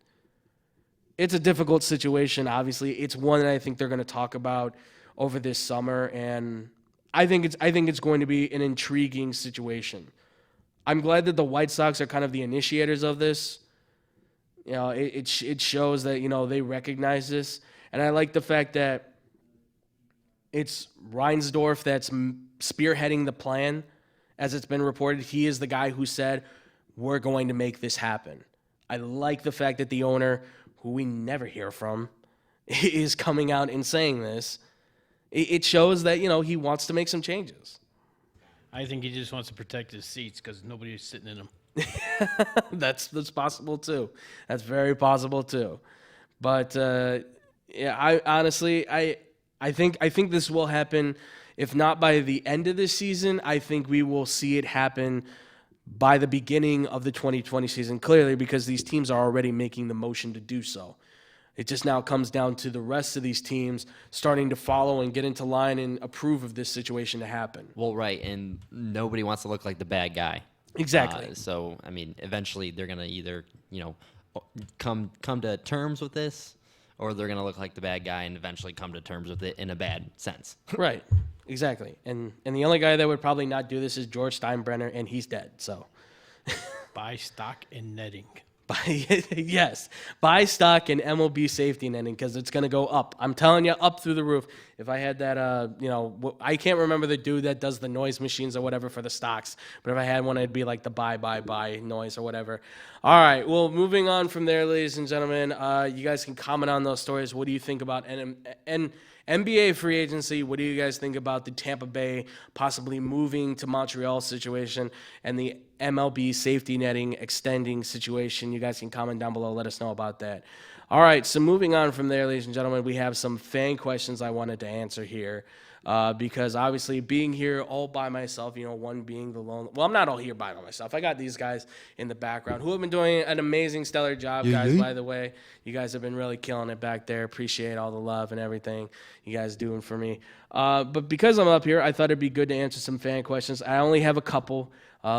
It's a difficult situation, obviously. It's one that I think they're going to talk about over this summer, and I think it's going to be an intriguing situation. I'm glad that the White Sox are kind of the initiators of this. It shows that, they recognize this. And I like the fact that it's Reinsdorf that's spearheading the plan, as it's been reported. He is the guy who said, we're going to make this happen. I like the fact that the owner, who we never hear from, is coming out and saying this. It shows that, he wants to make some changes. I think he just wants to protect his seats because nobody's sitting in them. That's possible too. That's very possible too. But I think this will happen. If not by the end of this season, I think we will see it happen by the beginning of the 2020 season. Clearly, because these teams are already making the motion to do so. It just now comes down to the rest of these teams starting to follow and get into line and approve of this situation to happen. Well, right, and nobody wants to look like the bad guy. Exactly. So, I mean, eventually they're going to either, come to terms with this, or they're going to look like the bad guy and eventually come to terms with it in a bad sense. Right. Exactly. And the only guy that would probably not do this is George Steinbrenner, and he's dead. So Buy stock in netting. Yes, buy stock in MLB safety netting because it's going to go up. I'm telling you, up through the roof. If I had that, I can't remember the dude that does the noise machines or whatever for the stocks, but if I had one, it'd be like the buy noise or whatever. All right, well, moving on from there, ladies and gentlemen, you guys can comment on those stories. What do you think about NBA free agency? What do you guys think about the Tampa Bay possibly moving to Montreal situation and the MLB safety netting extending situation? You guys can comment down below. Let us know about that. All right, so moving on from there, ladies and gentlemen, we have some fan questions I wanted to answer here because obviously being here all by myself, one being the lone. Well, I'm not all here by myself. I got these guys in the background who have been doing an amazing, stellar job, guys, by the way. You guys have been really killing it back there. Appreciate all the love and everything you guys doing for me. But because I'm up here, I thought it'd be good to answer some fan questions. I only have a couple.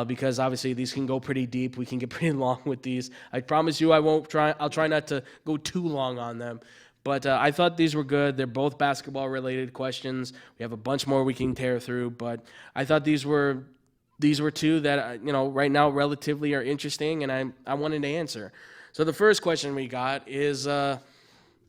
Because obviously these can go pretty deep. We can get pretty long with these. I promise you I'll try not to go too long on them. But I thought these were good. They're both basketball-related questions. We have a bunch more we can tear through. But I thought these were two that, right now relatively are interesting, and I wanted to answer. So the first question we got is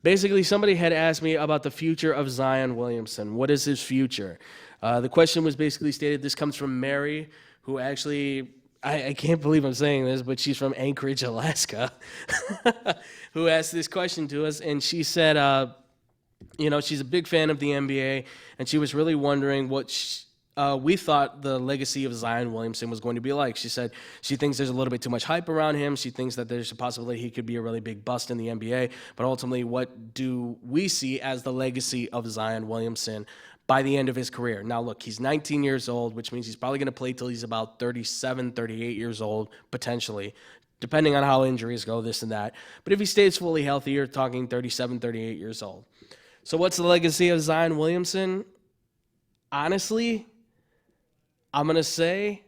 basically somebody had asked me about the future of Zion Williamson. What is his future? The question was basically stated, this comes from Mary, who actually, I can't believe I'm saying this, but she's from Anchorage, Alaska, who asked this question to us. And she said, she's a big fan of the NBA, and she was really wondering what we thought the legacy of Zion Williamson was going to be like. She said she thinks there's a little bit too much hype around him. She thinks that there's a possibility he could be a really big bust in the NBA. But ultimately, what do we see as the legacy of Zion Williamson by the end of his career? Now, look, he's 19 years old, which means he's probably going to play till he's about 37, 38 years old, potentially, depending on how injuries go, this and that. But if he stays fully healthy, you're talking 37, 38 years old. So what's the legacy of Zion Williamson? Honestly, I'm going to say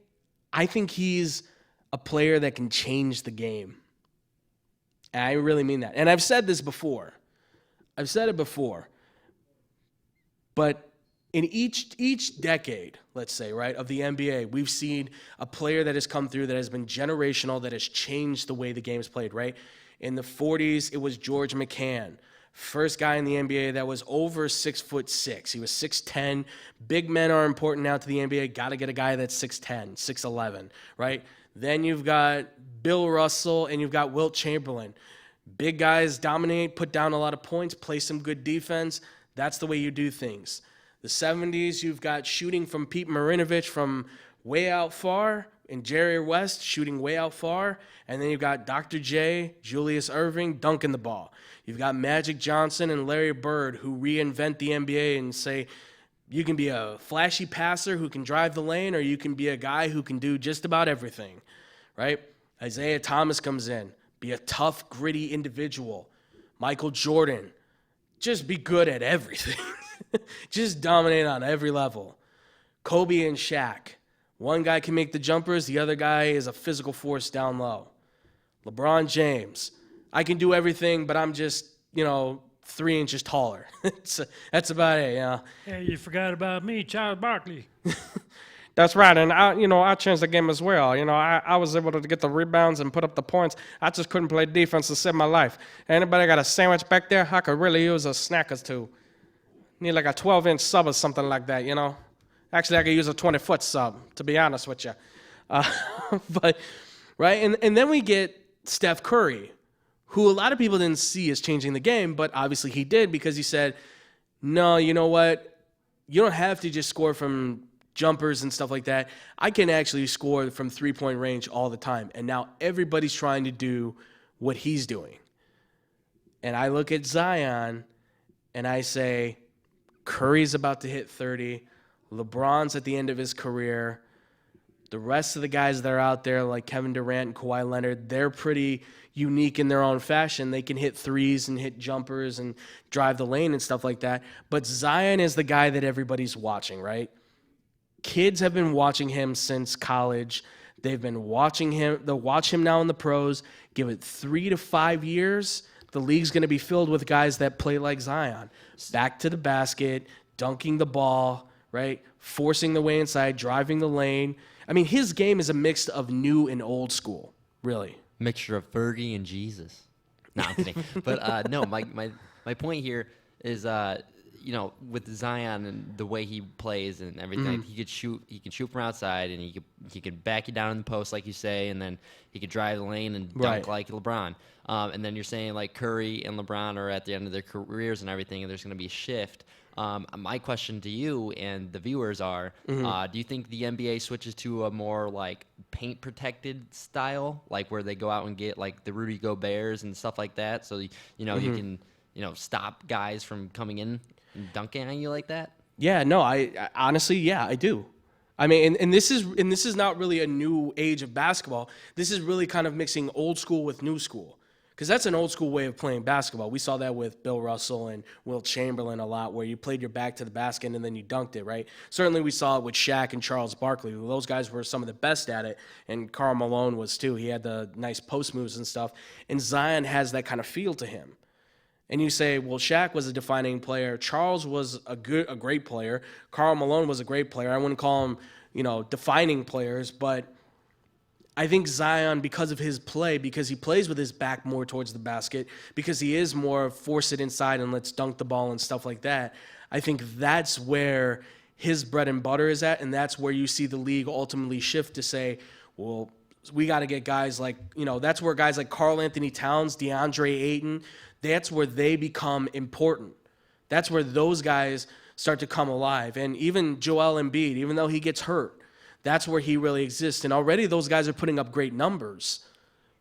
I think he's a player that can change the game. And I really mean that. And I've said this before. I've said it before. But in each decade, let's say, right, of the NBA, we've seen a player that has come through that has been generational, that has changed the way the game's played, right? In the 40s, it was George McCann. First guy in the NBA that was over 6'6". He was 6'10". Big men are important now to the NBA. Got to get a guy that's 6'10", 6'11", right? Then you've got Bill Russell and you've got Wilt Chamberlain. Big guys dominate, put down a lot of points, play some good defense. That's the way you do things. The 70s, you've got shooting from Pete Marinovich from way out far, and Jerry West shooting way out far. And then you've got Dr. J, Julius Erving dunking the ball. You've got Magic Johnson and Larry Bird who reinvent the NBA and say, you can be a flashy passer who can drive the lane, or you can be a guy who can do just about everything, right? Isaiah Thomas comes in, be a tough, gritty individual. Michael Jordan, just be good at everything. Just dominate on every level. Kobe and Shaq. One guy can make the jumpers, the other guy is a physical force down low. LeBron James. I can do everything, but I'm just, 3 inches taller. That's about it, Hey, you forgot about me, Charles Barkley. That's right, and I changed the game as well. I was able to get the rebounds and put up the points. I just couldn't play defense to save my life. Anybody got a sandwich back there? I could really use a snack or two. Need like a 12-inch sub or something like that, Actually, I could use a 20-foot sub, to be honest with you. But right, and then we get Steph Curry, who a lot of people didn't see as changing the game, but obviously he did, because he said, no, you know what? You don't have to just score from jumpers and stuff like that. I can actually score from three-point range all the time. And now everybody's trying to do what he's doing. And I look at Zion and I say, Curry's about to hit 30. LeBron's at the end of his career. The rest of the guys that are out there, like Kevin Durant and Kawhi Leonard, they're pretty unique in their own fashion. They can hit threes and hit jumpers and drive the lane and stuff like that. But Zion is the guy that everybody's watching, right? Kids have been watching him since college. They've been watching him. They'll watch him now in the pros. Give it 3 to 5 years, the league's going to be filled with guys that play like Zion. Back to the basket, dunking the ball, right? Forcing the way inside, driving the lane. I mean, his game is a mix of new and old school, really. Mixture of Fergie and Jesus. No, I'm kidding. But no, my point here is, with Zion and the way he plays and everything, he can shoot from outside, and he could back you down in the post, like you say, and then he could drive the lane and dunk like LeBron. And then you're saying like Curry and LeBron are at the end of their careers and everything, and there's going to be a shift. My question to you and the viewers are, do you think the NBA switches to a more like paint protected style, like where they go out and get like the Rudy Goberts and stuff like that, so you can stop guys from coming in and dunking on you like that? Yeah, no, I honestly, I do. I mean, and this is not really a new age of basketball. This is really kind of mixing old school with new school. Because that's an old school way of playing basketball. We saw that with Bill Russell and Wilt Chamberlain a lot, where you played your back to the basket and then you dunked it, right? Certainly we saw it with Shaq and Charles Barkley. Those guys were some of the best at it, and Karl Malone was too. He had the nice post moves and stuff. And Zion has that kind of feel to him. And you say, well, Shaq was a defining player. Charles was a great player. Karl Malone was a great player. I wouldn't call them, defining players, but I think Zion, because of his play, because he plays with his back more towards the basket, because he is more force it inside and let's dunk the ball and stuff like that, I think that's where his bread and butter is at, and that's where you see the league ultimately shift to say, well, we got to get guys like, that's where guys like Karl Anthony Towns, DeAndre Ayton, that's where they become important. That's where those guys start to come alive. And even Joel Embiid, even though he gets hurt, that's where he really exists. And already those guys are putting up great numbers.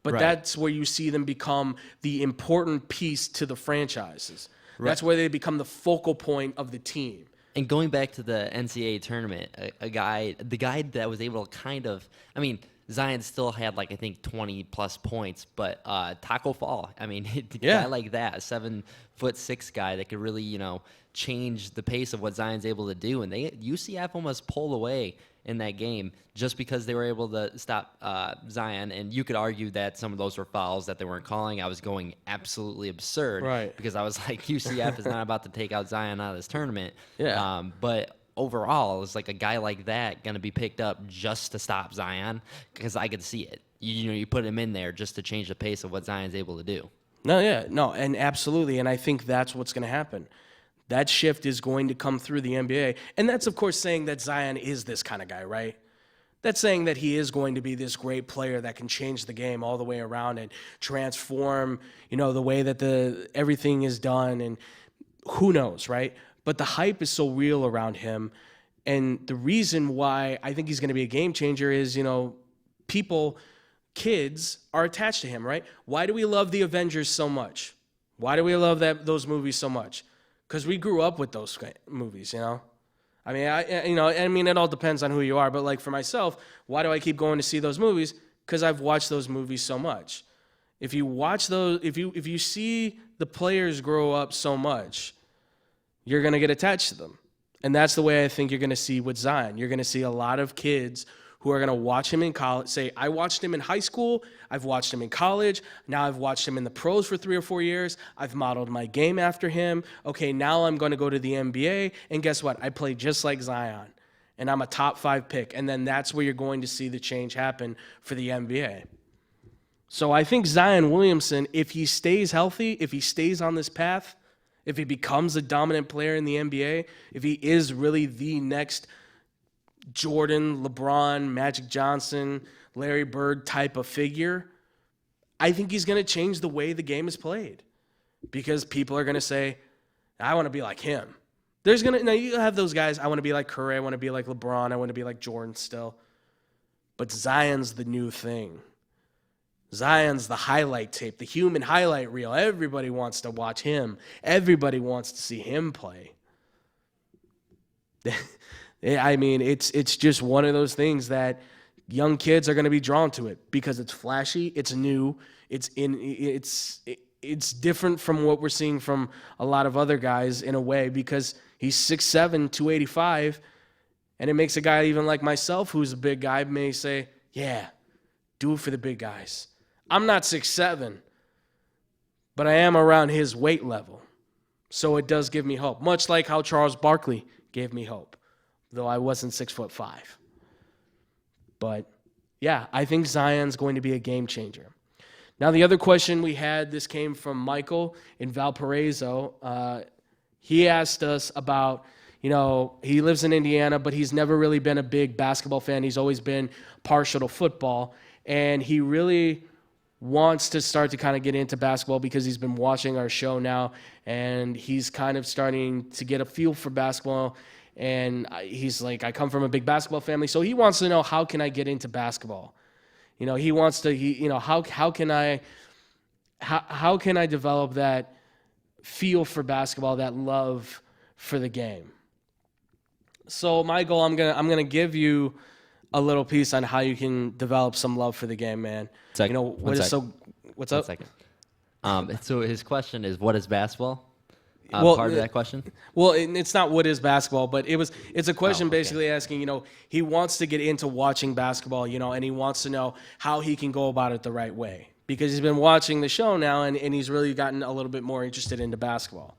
But that's where you see them become the important piece to the franchises. Right. That's where they become the focal point of the team. And going back to the NCAA tournament, the guy that was able to kind of, Zion still had 20+ points, but Taco Fall, a guy like that, a 7'6" guy that could really, change the pace of what Zion's able to do. And UCF almost pulled away in that game just because they were able to stop Zion. And you could argue that some of those were fouls that they weren't calling. I was going absolutely absurd, right? Because I was like, UCF is not about to take out Zion out of this tournament. Yeah. But overall, is like a guy like that going to be picked up just to stop Zion? Because I could see it. You put him in there just to change the pace of what Zion's able to do. No, yeah, no, and absolutely, and I think that's what's going to happen. That shift is going to come through the NBA, and that's of course saying that Zion is this kind of guy, right? That's saying that he is going to be this great player that can change the game all the way around and transform, the way that everything is done, and who knows, right? But the hype is so real around him, and the reason why I think he's going to be a game changer is, kids are attached to him, right? Why do we love the Avengers so much? Why do we love those movies so much? Because we grew up with those movies, I mean, it all depends on who you are. But like for myself, why do I keep going to see those movies? Because I've watched those movies so much. If you watch those, if you see the players grow up so much, you're gonna get attached to them, and that's the way I think you're gonna see with Zion. You're gonna see a lot of kids who are going to watch him in college, say, I watched him in high school, I've watched him in college, now I've watched him in the pros for 3 or 4 years, I've modeled my game after him, okay, now I'm going to go to the NBA, and guess what? I play just like Zion, and I'm a top 5 pick, and then that's where you're going to see the change happen for the NBA. So I think Zion Williamson, if he stays healthy, if he stays on this path, if he becomes a dominant player in the NBA, if he is really the next Jordan, LeBron, Magic Johnson, Larry Bird type of figure, I think he's going to change the way the game is played because people are going to say, I want to be like him. Now you have those guys, I want to be like Curry, I want to be like LeBron, I want to be like Jordan still. But Zion's the new thing. Zion's the highlight tape, the human highlight reel. Everybody wants to watch him. Everybody wants to see him play. I mean, it's just one of those things that young kids are going to be drawn to it because it's flashy, it's new, it's different from what we're seeing from a lot of other guys in a way because he's 6'7", 285, and it makes a guy even like myself who's a big guy may say, yeah, do it for the big guys. I'm not 6'7", but I am around his weight level, so it does give me hope, much like how Charles Barkley gave me hope. Though I wasn't 6'5". But yeah, I think Zion's going to be a game changer. Now, the other question we had, this came from Michael in Valparaiso. He asked us about, he lives in Indiana, but he's never really been a big basketball fan. He's always been partial to football. And he really wants to start to kind of get into basketball because he's been watching our show now. And he's kind of starting to get a feel for basketball. And he's like, I come from a big basketball family, so he wants to know, how can I get into basketball? He wants to, how can I develop that feel for basketball, that love for the game? So Michael, I'm gonna give you a little piece on how you can develop some love for the game, man. What's up? One second. So his question is, what is basketball? Part of that question? Well, it's not what is basketball, but it's a question basically asking, he wants to get into watching basketball, and he wants to know how he can go about it the right way. Because he's been watching the show now, and he's really gotten a little bit more interested into basketball.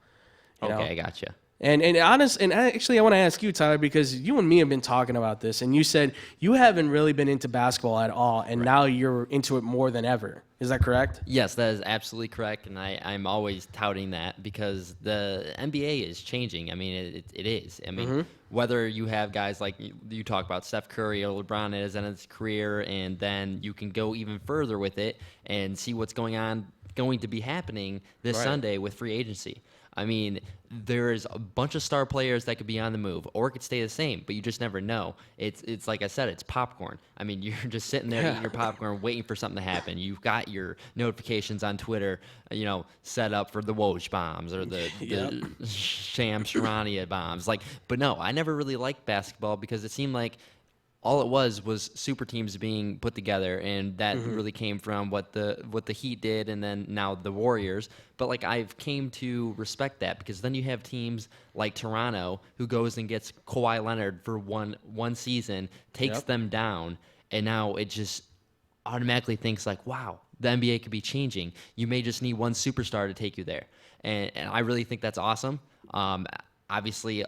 Okay, I gotcha. And actually, I want to ask you, Tyler, because you and me have been talking about this, and you said you haven't really been into basketball at all, and now you're into it more than ever. Is that correct? Yes, that is absolutely correct, and I'm always touting that because the NBA is changing. I mean, it is. I mean, whether you have guys like you talk about Steph Curry or LeBron is in his career, and then you can go even further with it and see what's going to be happening this Sunday with free agency. I mean, there's a bunch of star players that could be on the move, or it could stay the same, but you just never know. It's like I said, it's popcorn. I mean, you're just sitting there eating your popcorn, waiting for something to happen. You've got your notifications on Twitter, set up for the Woj bombs or the Shams Charania bombs. But no, I never really liked basketball because it seemed like all it was super teams being put together, and that really came from what the Heat did, and then now the Warriors. But I've came to respect that because then you have teams like Toronto who goes and gets Kawhi Leonard for one season, takes them down, and now it just automatically thinks wow, the NBA could be changing. You may just need one superstar to take you there, and I really think that's awesome. Obviously,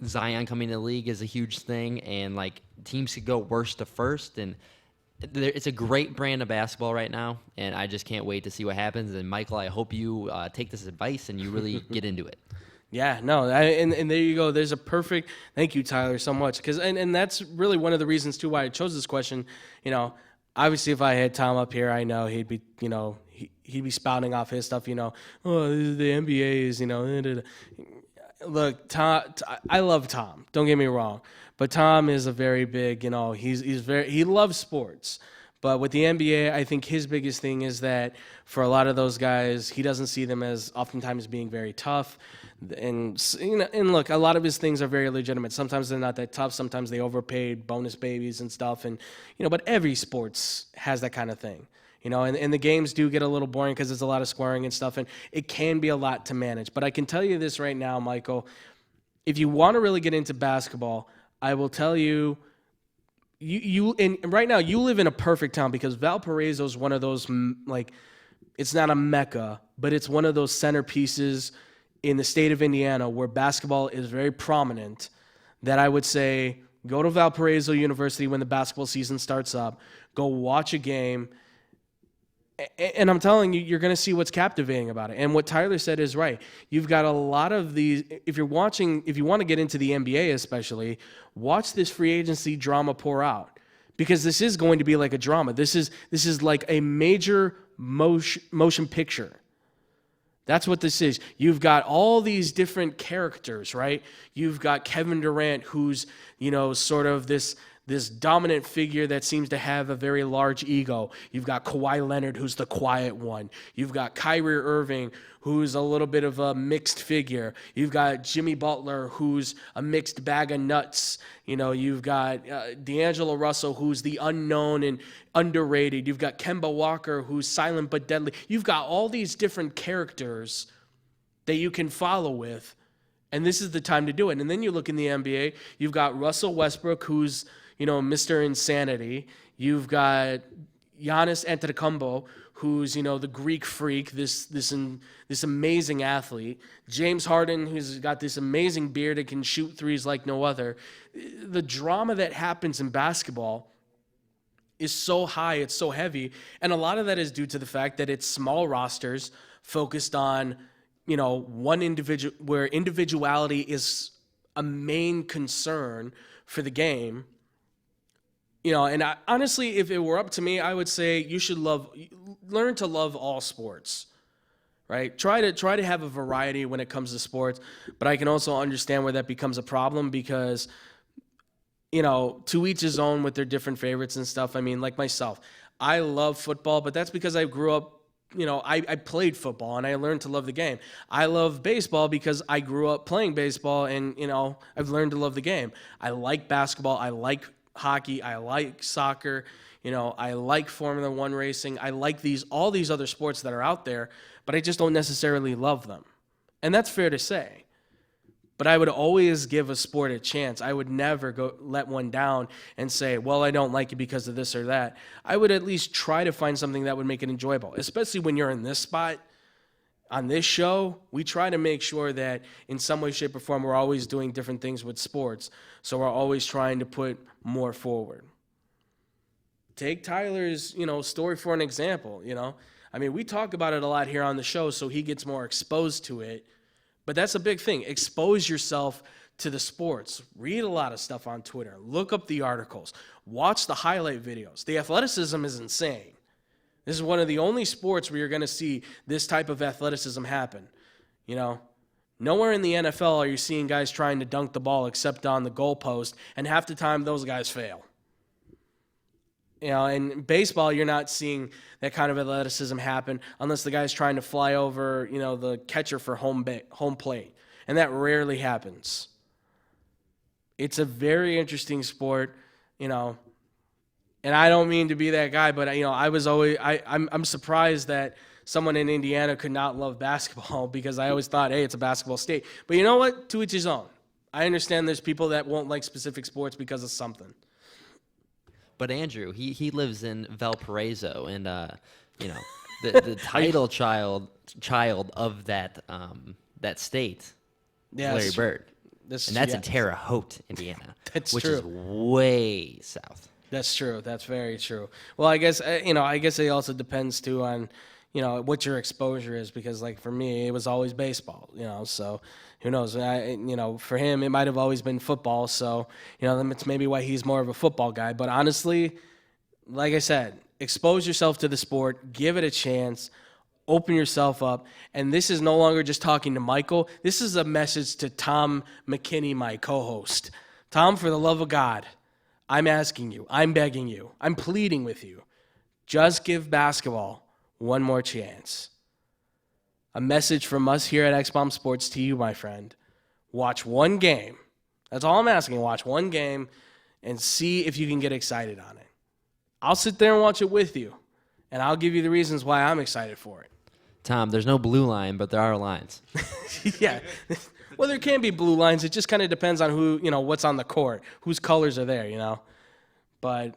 Zion coming to the league is a huge thing, and teams could go worst to first, and it's a great brand of basketball right now, and I just can't wait to see what happens. And Michael, I hope you take this advice and you really get into it. Yeah, no, and there you go. There's a perfect. Thank you, Tyler, so much. And that's really one of the reasons too why I chose this question. Obviously, if I had Tom up here, I know he'd be, he'd be spouting off his stuff. Oh, the NBA is, Look, Tom, I love Tom. Don't get me wrong, but Tom is a very big, he loves sports. But with the NBA, I think his biggest thing is that for a lot of those guys, he doesn't see them as oftentimes being very tough. And look, a lot of his things are very legitimate. Sometimes they're not that tough. Sometimes they overpaid bonus babies and stuff. And, but every sports has that kind of thing. And the games do get a little boring because there's a lot of scoring and stuff. And it can be a lot to manage. But I can tell you this right now, Michael, if you want to really get into basketball, I will tell you, and right now you live in a perfect town because Valparaiso is one of those, it's not a mecca, but it's one of those centerpieces in the state of Indiana where basketball is very prominent, that I would say go to Valparaiso University when the basketball season starts up, go watch a game, and I'm telling you, you're going to see what's captivating about it. And what Tyler said is right. You've got a lot of these. If you want to get into the NBA especially, watch this free agency drama pour out, because this is going to be like a drama. This is like a major motion picture. That's what this is. You've got all these different characters, right? You've got Kevin Durant, who's, sort of this dominant figure that seems to have a very large ego. You've got Kawhi Leonard, who's the quiet one. You've got Kyrie Irving, who's a little bit of a mixed figure. You've got Jimmy Butler, who's a mixed bag of nuts. You've got D'Angelo Russell, who's the unknown and underrated. You've got Kemba Walker, who's silent but deadly. You've got all these different characters that you can follow with, and this is the time to do it. And then you look in the NBA, you've got Russell Westbrook, who's Mr. Insanity. You've got Giannis Antetokounmpo, who's the Greek freak, this amazing athlete. James Harden, who's got this amazing beard and can shoot threes like no other. The drama that happens in basketball is so high, it's so heavy, and a lot of that is due to the fact that it's small rosters focused on one individual, where individuality is a main concern for the game. And honestly, if it were up to me, I would say you should learn to love all sports, right? Try to have a variety when it comes to sports, but I can also understand where that becomes a problem because, to each his own with their different favorites and stuff. I mean, like myself, I love football, but that's because I grew up, I played football and I learned to love the game. I love baseball because I grew up playing baseball and, I've learned to love the game. I like basketball. I like hockey, I like soccer, I like Formula One racing, I like all these other sports that are out there, but I just don't necessarily love them. And that's fair to say. But I would always give a sport a chance. I would never go let one down and say, well, I don't like it because of this or that. I would at least try to find something that would make it enjoyable, especially when you're in this spot. On this show, we try to make sure that in some way, shape, or form, we're always doing different things with sports. So we're always trying to put more forward. Take Tyler's, story for an example, I mean, we talk about it a lot here on the show, so he gets more exposed to it. But that's a big thing. Expose yourself to the sports. Read a lot of stuff on Twitter. Look up the articles. Watch the highlight videos. The athleticism is insane. This is one of the only sports where you're going to see this type of athleticism happen. Nowhere in the NFL are you seeing guys trying to dunk the ball except on the goalpost, and half the time those guys fail. In baseball, you're not seeing that kind of athleticism happen unless the guy's trying to fly over, the catcher for home plate, and that rarely happens. It's a very interesting sport, And I don't mean to be that guy, but I'm surprised that someone in Indiana could not love basketball because I always thought, hey, it's a basketball state. But you know what? To each his own. I understand there's people that won't like specific sports because of something. But Andrew, he lives in Valparaiso, and the title child of that state, Yeah, Larry Bird, and that's in Terre Haute, Indiana, which is way south. That's true. That's very true. Well, I guess I guess it also depends too on what your exposure is, because like for me, it was always baseball. So who knows? For him, it might have always been football. So that's maybe why he's more of a football guy. But honestly, like I said, expose yourself to the sport, give it a chance. Open yourself up. And this is no longer just talking to Michael. This is a message to Tom McKinney, my co-host. Tom, for the love of God, I'm asking you, I'm begging you, I'm pleading with you. Just give basketball one more chance. A message from us here at X-Bomb Sports to you, my friend. Watch one game. That's all I'm asking. Watch one game and see if you can get excited on it. I'll sit there and watch it with you, and I'll give you the reasons why I'm excited for it. Tom, there's no blue line, but there are lines. Yeah. Well, there can be blue lines. It just kind of depends on who, what's on the court, whose colors are there, But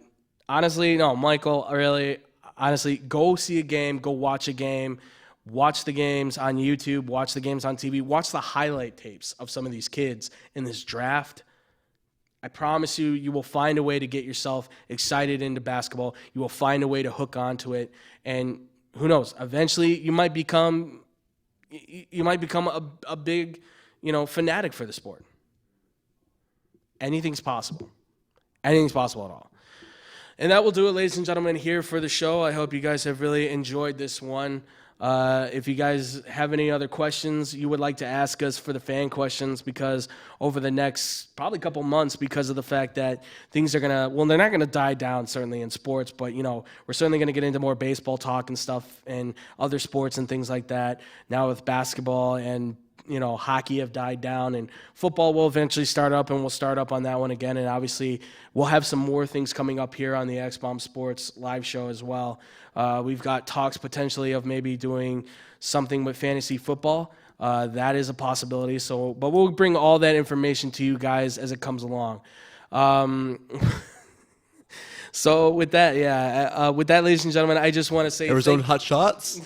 honestly, no, Michael, really, honestly, go see a game, go watch a game, watch the games on YouTube, watch the games on TV, watch the highlight tapes of some of these kids in this draft. I promise you, you will find a way to get yourself excited into basketball. You will find a way to hook onto it. And who knows, eventually you might become a big, fanatic for the sport. Anything's possible. Anything's possible at all. And that will do it, ladies and gentlemen, here for the show. I hope you guys have really enjoyed this one. If you guys have any other questions you would like to ask us for the fan questions, because over the next probably couple months, because of the fact that things are they're not going to die down certainly in sports, but we're certainly going to get into more baseball talk and stuff and other sports and things like that. Now with basketball and hockey have died down, and football will eventually start up, and we'll start up on that one again. And obviously we'll have some more things coming up here on the X-Bomb Sports live show as well. We've got talks potentially of maybe doing something with fantasy football. That is a possibility. But we'll bring all that information to you guys as it comes along. So with that, ladies and gentlemen, I just want to say Arizona Hot Shots.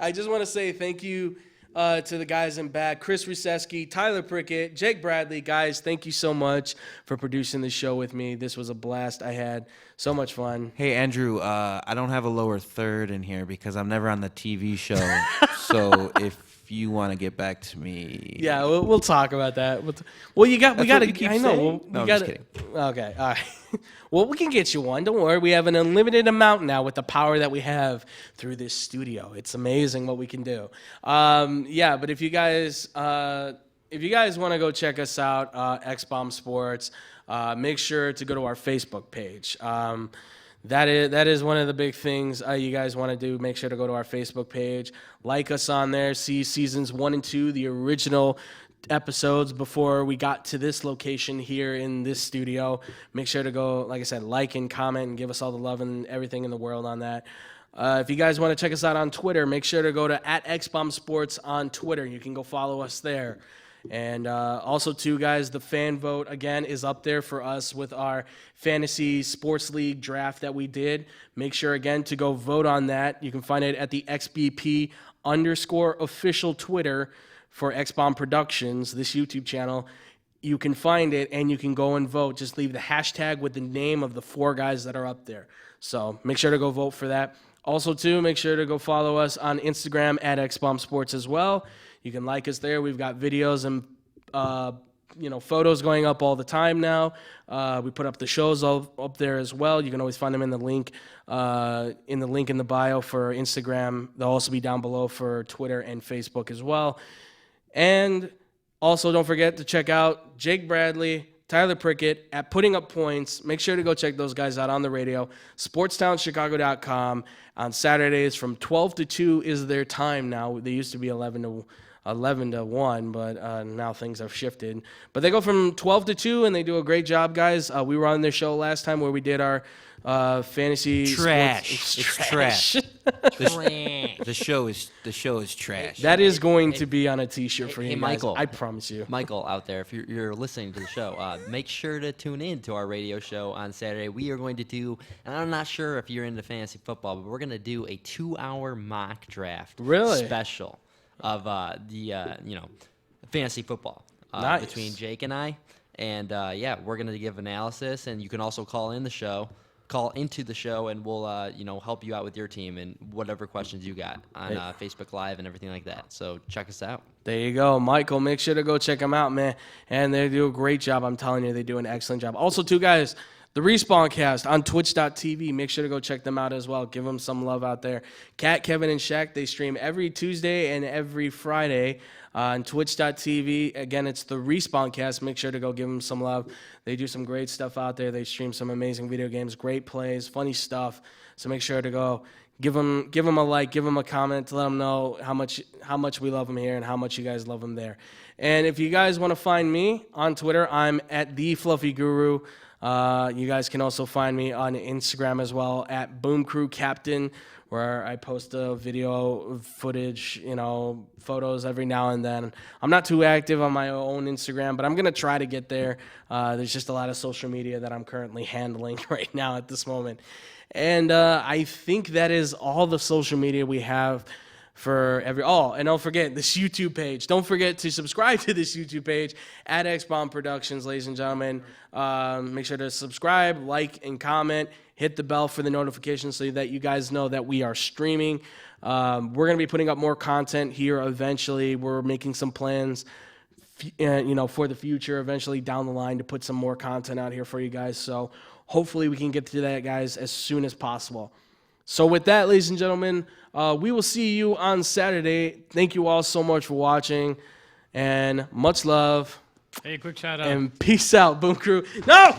I just want to say thank you to the guys in back, Chris Ruseski, Tyler Prickett, Jake Bradley. Guys, thank you so much for producing the show with me. This was a blast. I had so much fun. Hey, Andrew, I don't have a lower third in here because I'm never on the TV show. So if you want to get back to me. Yeah, we'll talk about that. We got to. I know. No, I'm just kidding. Okay, all right. Well, we can get you one. Don't worry. We have an unlimited amount now with the power that we have through this studio. It's amazing what we can do. But if you guys want to go check us out, X-Bomb Sports, make sure to go to our Facebook page. That is one of the big things you guys want to do. Make sure to go to our Facebook page, like us on there, see seasons 1 and 2, the original episodes before we got to this location here in this studio. Make sure to go, like I said, like and comment and give us all the love and everything in the world on that. If you guys want to check us out on Twitter, make sure to go to @XBombSports on Twitter. You can go follow us there. And also, too, guys, the fan vote, again, is up there for us with our Fantasy Sports League draft that we did. Make sure, again, to go vote on that. You can find it at the XBP_official Twitter for X-Bomb Productions, this YouTube channel. You can find it, and you can go and vote. Just leave the hashtag with the name of the 4 guys that are up there. So make sure to go vote for that. Also, too, make sure to go follow us on Instagram at X-Bomb Sports as well. You can like us there. We've got videos and photos going up all the time now. We put up the shows all up there as well. You can always find them in the link in the bio for Instagram. They'll also be down below for Twitter and Facebook as well. And also, don't forget to check out Jake Bradley, Tyler Prickett at Putting Up Points. Make sure to go check those guys out on the radio. SportstownChicago.com. On Saturdays from 12 to 2 is their time now. They used to be 11 to 1, but now things have shifted. But they go from 12 to 2, and they do a great job, guys. We were on their show last time where we did our fantasy trash. Sports. It's trash. The show is trash. That is going to be on a T-shirt for you guys. Michael. I promise you. Michael out there, if you're listening to the show, make sure to tune in to our radio show on Saturday. We are going to do, and I'm not sure if you're into fantasy football, but we're going to do a 2-hour mock draft special of the fantasy football nice. between Jake and I. And yeah, we're gonna give analysis, and you can also call into the show, and we'll help you out with your team and whatever questions you got on Facebook Live and everything like that. So check us out. There you go, Michael. Make sure to go check them out, man. And they do a great job. I'm telling you, they do an excellent job. Also, too, guys, the Respawn Cast on Twitch.tv. Make sure to go check them out as well. Give them some love out there. Kat, Kevin, and Shaq, they stream every Tuesday and every Friday on Twitch.tv. Again, it's the Respawn Cast. Make sure to go give them some love. They do some great stuff out there. They stream some amazing video games, great plays, funny stuff. So make sure to go give them a like, give them a comment to let them know how much we love them here and how much you guys love them there. And if you guys want to find me on Twitter, I'm at the Fluffy Guru. You guys can also find me on Instagram as well at Boom Crew Captain, where I post a video footage, photos every now and then. I'm not too active on my own Instagram, but I'm going to try to get there. There's just a lot of social media that I'm currently handling right now at this moment. And I think that is all the social media we have for and don't forget this YouTube page. Don't forget to subscribe to this YouTube page at X-Bomb Productions, ladies and gentlemen. Make sure to subscribe, like, and comment. Hit the bell for the notifications so that you guys know that we are streaming. We're going to be putting up more content here eventually. We're making some plans, for the future, eventually down the line, to put some more content out here for you guys. So hopefully we can get to that, guys, as soon as possible. So with that, ladies and gentlemen, we will see you on Saturday. Thank you all so much for watching, and much love. Hey, quick shout out. And peace out, Boom Crew. No!